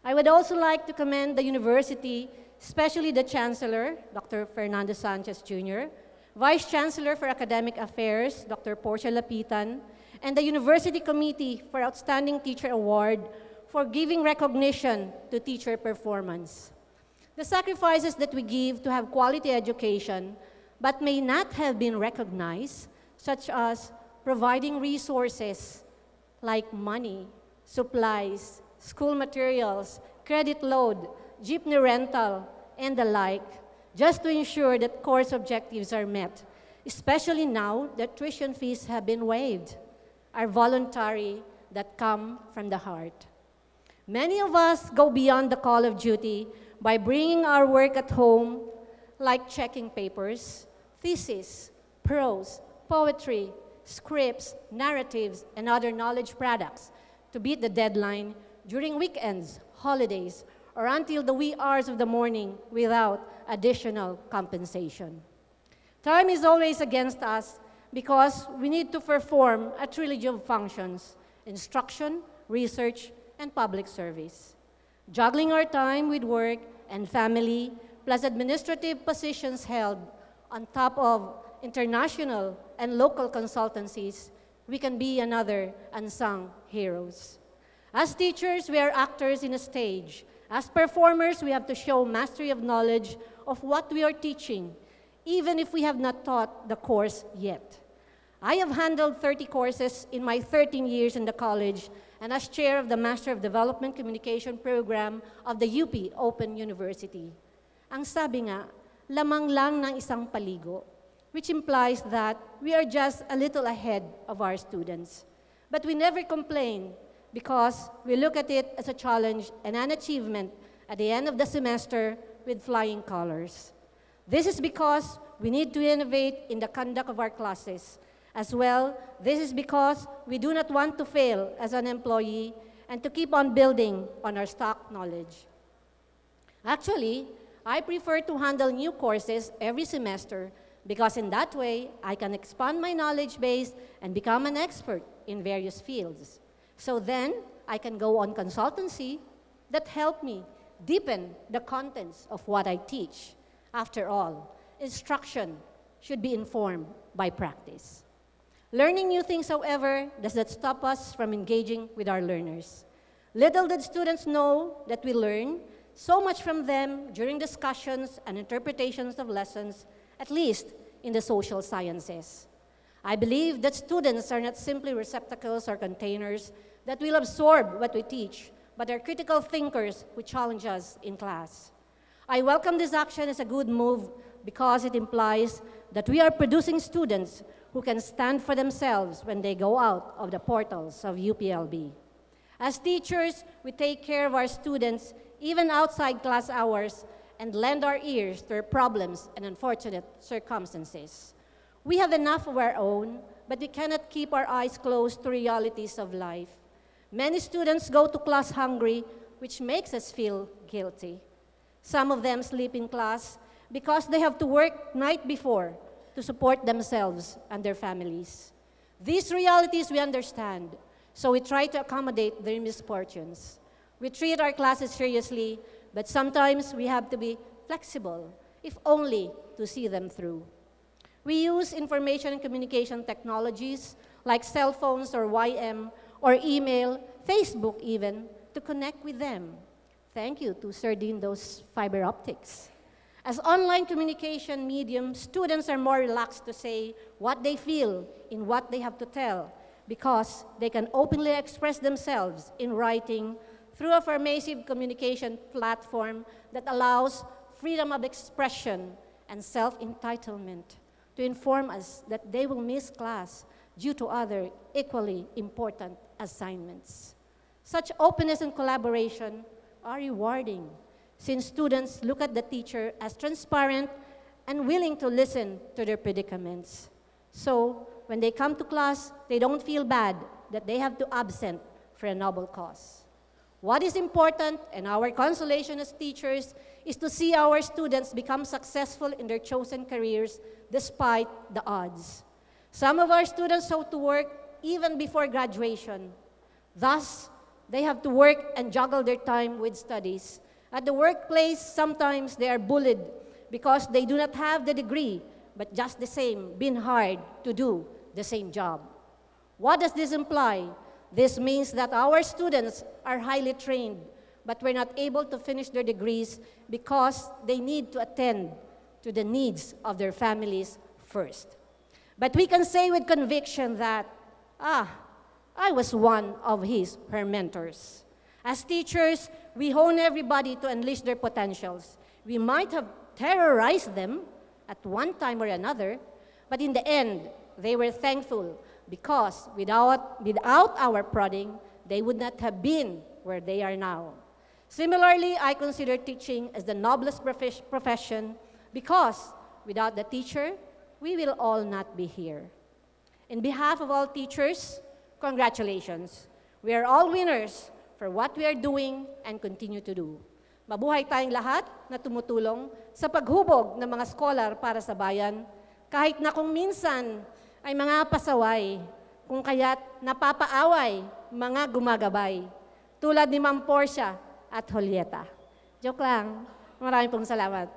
Speaker 5: I would also like to commend the university, especially the Chancellor, Dr. Fernando Sanchez Jr., Vice Chancellor for Academic Affairs, Dr. Portia Lapitan, and the University Committee for Outstanding Teacher Award for giving recognition to teacher performance. The sacrifices that we give to have quality education but may not have been recognized, such as providing resources like money, supplies, school materials, credit load, jeepney rental, and the like, just to ensure that course objectives are met, especially now that tuition fees have been waived, are voluntary, that come from the heart. Many of us go beyond the call of duty by bringing our work at home, like checking papers, thesis, prose, poetry, scripts, narratives, and other knowledge products to beat the deadline during weekends, holidays, or until the wee hours of the morning without additional compensation. Time is always against us because we need to perform a trilogy of functions: instruction, research, and public service. Juggling our time with work and family, plus administrative positions held on top of international and local consultancies, we can be another unsung heroes. As teachers, we are actors in a stage. As performers, we have to show mastery of knowledge of what we are teaching, even if we have not taught the course yet. I have handled 30 courses in my 13 years in the college and as chair of the Master of Development Communication Program of the UP Open University. Ang sabi nga, lamang lang ng isang paligo, which implies that we are just a little ahead of our students. But we never complain because we look at it as a challenge and an achievement at the end of the semester with flying colors. This is because we need to innovate in the conduct of our classes. As well, this is because we do not want to fail as an employee and to keep on building on our stock knowledge. Actually, I prefer to handle new courses every semester because in that way, I can expand my knowledge base and become an expert in various fields. So then, I can go on consultancy that help me deepen the contents of what I teach. After all, instruction should be informed by practice. Learning new things, however, does not stop us from engaging with our learners. Little did students know that we learn, so much from them during discussions and interpretations of lessons, at least in the social sciences. I believe that students are not simply receptacles or containers that will absorb what we teach, but are critical thinkers who challenge us in class. I welcome this action as a good move because it implies that we are producing students who can stand for themselves when they go out of the portals of UPLB. As teachers, we take care of our students even outside class hours and lend our ears to their problems and unfortunate circumstances. We have enough of our own, but we cannot keep our eyes closed to realities of life. Many students go to class hungry, which makes us feel guilty. Some of them sleep in class because they have to work night before to support themselves and their families. These realities we understand, so we try to accommodate their misfortunes. We treat our classes seriously, but sometimes we have to be flexible, if only to see them through. We use information and communication technologies like cell phones or YM or email, Facebook even, to connect with them. Thank you to Sir Dindo's fiber optics. As online communication medium, students are more relaxed to say what they feel in what they have to tell because they can openly express themselves in writing through a pervasive communication platform that allows freedom of expression and self-entitlement to inform us that they will miss class due to other equally important assignments. Such openness and collaboration are rewarding since students look at the teacher as transparent and willing to listen to their predicaments. So when they come to class, they don't feel bad that they have to absent for a noble cause. What is important, and our consolation as teachers, is to see our students become successful in their chosen careers despite the odds. Some of our students have to work even before graduation. Thus, they have to work and juggle their time with studies. At the workplace, sometimes they are bullied because they do not have the degree, but just the same, been hard to do the same job. What does this imply? This means that our students are highly trained, but we're not able to finish their degrees because they need to attend to the needs of their families first. But we can say with conviction that, I was one of her mentors. As teachers, we hone everybody to unleash their potentials. We might have terrorized them at one time or another, but in the end, they were thankful because without our prodding, they would not have been where they are now. Similarly, I consider teaching as the noblest profession because without the teacher, we will all not be here. In behalf of all teachers, congratulations. We are all winners for what we are doing and continue to do. Mabuhay tayong lahat na tumutulong sa paghubog ng mga scholar para sa bayan, kahit na kung minsan ay mga pasaway, kung kaya't napapaaway, mga gumagabay, tulad ni Ma'am Portia at Julieta. Joke lang. Maraming pong salamat.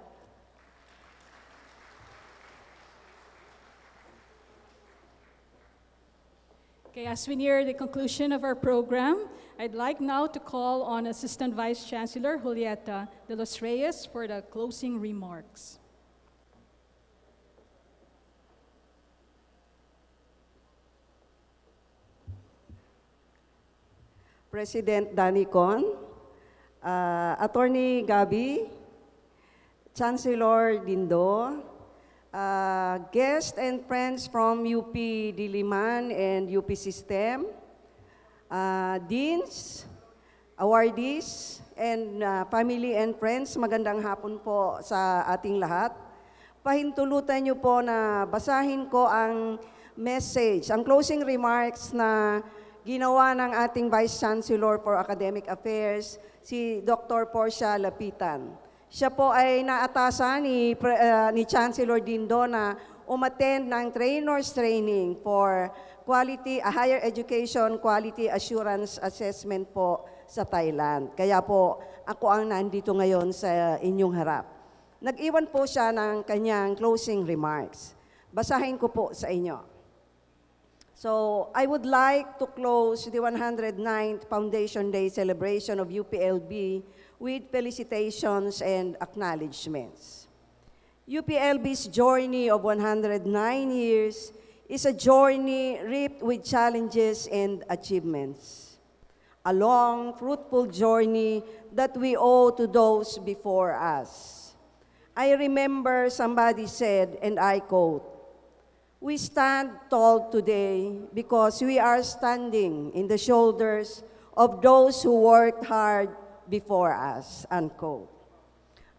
Speaker 1: Okay, as we near the conclusion of our program, I'd like now to call on Assistant Vice Chancellor Julieta de los Reyes for the closing remarks.
Speaker 6: President Danny Con, Attorney Gabby, Chancellor Dindo, guests and friends from UP Diliman and UP System, deans, awardees, and family and friends, magandang hapon po sa ating lahat. Pahintulutan niyo po na basahin ko ang message, ang closing remarks na ginawa ng ating Vice Chancellor for Academic Affairs, si Dr. Portia Lapitan. Siya po ay naatasan ni Chancellor Dindo na umattend ng trainers training for higher education quality assurance assessment po sa Thailand. Kaya po ako ang nandito ngayon sa inyong harap. Nag-iwan po siya ng kanyang closing remarks. Basahin ko po sa inyo. So I would like to close the 109th Foundation Day celebration of UPLB with felicitations and acknowledgements. UPLB's journey of 109 years is a journey replete with challenges and achievements. A long, fruitful journey that we owe to those before us. I remember somebody said, and I quote, "We stand tall today because we are standing in the shoulders of those who worked hard before us," unquote.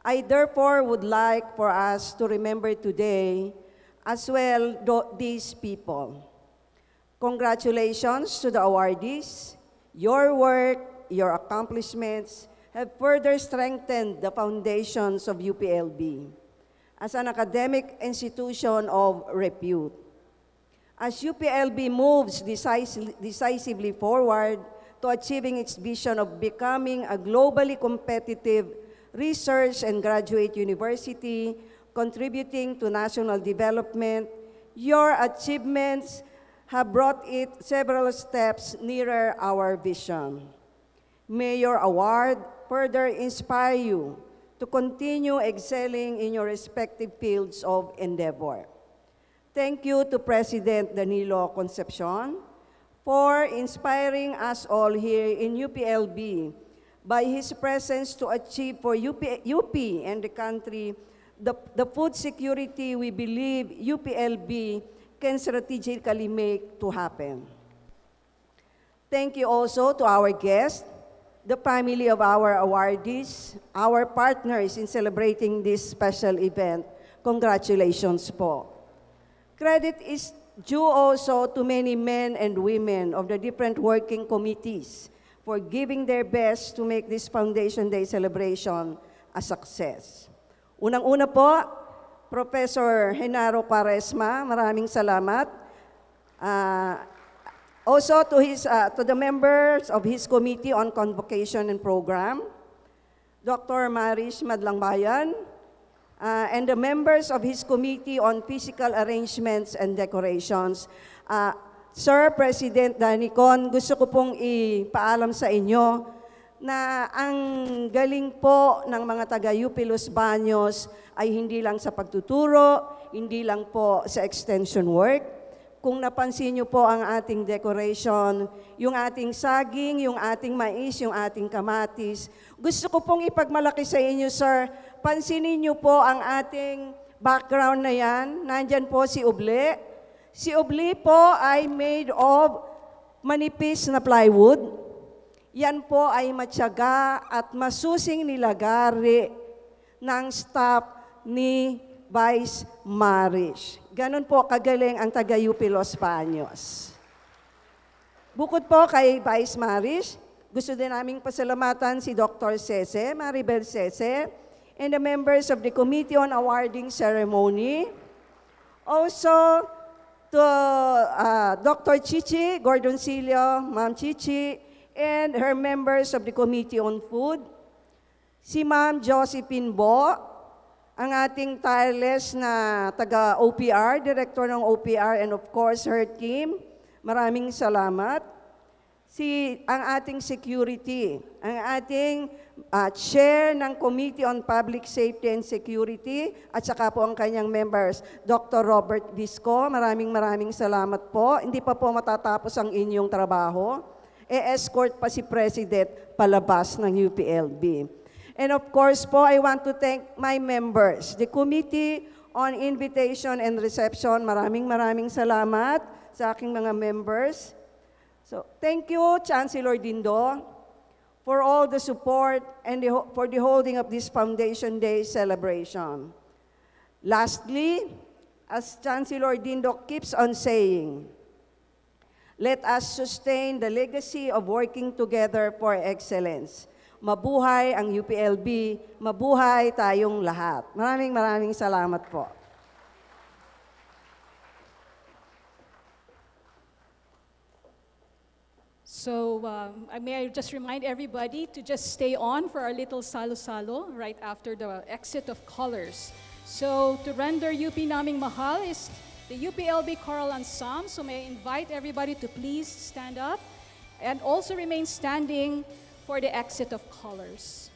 Speaker 6: I therefore would like for us to remember today as well these people. Congratulations to the awardees. Your work, your accomplishments have further strengthened the foundations of UPLB as an academic institution of repute. As UPLB moves decisively forward to achieving its vision of becoming a globally competitive research and graduate university, contributing to national development, your achievements have brought it several steps nearer our vision. May your award further inspire you to continue excelling in your respective fields of endeavor. Thank you to President Danilo Concepcion for inspiring us all here in UPLB by his presence to achieve for UP and the country the food security we believe UPLB can strategically make to happen. Thank you also to our guests, the family of our awardees, our partners in celebrating this special event. Congratulations po. Credit is due also to many men and women of the different working committees for giving their best to make this Foundation Day celebration a success. Unang-una po, Professor Genaro Quaresma, maraming salamat. Also to the members of his Committee on Convocation and Program, Dr. Marish Madlangbayan, and the members of his Committee on Physical Arrangements and Decorations. Sir President Danicon, gusto ko pong ipaalam sa inyo na ang galing po ng mga taga-UP Los Baños ay hindi lang sa pagtuturo, hindi lang po sa extension work. Kung napansin niyo po ang ating decoration, yung ating saging, yung ating mais, yung ating kamatis, gusto ko pong ipagmalaki sa inyo, sir, pansinin niyo po ang ating background na yan. Nandyan po si Uble. Si Uble po ay made of manipis na plywood. Yan po ay matyaga at masusing nilagari ng staff ni Vice Marish. Ganon po kagaling ang taga-UP Los Baños. Bukod po kay Vice Marish, gusto din naming pasalamatan si Dr. Cece, Maribel Cece, and the members of the Committee on Awarding Ceremony. Also, to Dr. Chichi Gordoncillo, Ma'am Chichi, and her members of the Committee on Food, si Ma'am Josephine Bo, ang ating tireless na taga-OPR, director ng OPR, and of course, her team. Maraming salamat. Ang ating security, ang ating chair ng Committee on Public Safety and Security, at saka po ang kanyang members, Dr. Robert Visco, maraming salamat po. Hindi pa po matatapos ang inyong trabaho. E-escort pa si President palabas ng UPLB. And of course po, I want to thank my members, the Committee on Invitation and Reception. Maraming salamat sa aking mga members. So, thank you, Chancellor Dindo, for all the support and for the holding of this Foundation Day celebration. Lastly, as Chancellor Dindo keeps on saying, let us sustain the legacy of working together for excellence. Mabuhay ang UPLB, mabuhay tayong lahat. Maraming salamat po.
Speaker 1: So may I just remind everybody to just stay on for our little salo-salo right after the exit of colors. So to render UP naming mahal is the UPLB Choral Ensemble. So may I invite everybody to please stand up and also remain standing for the exit of colors.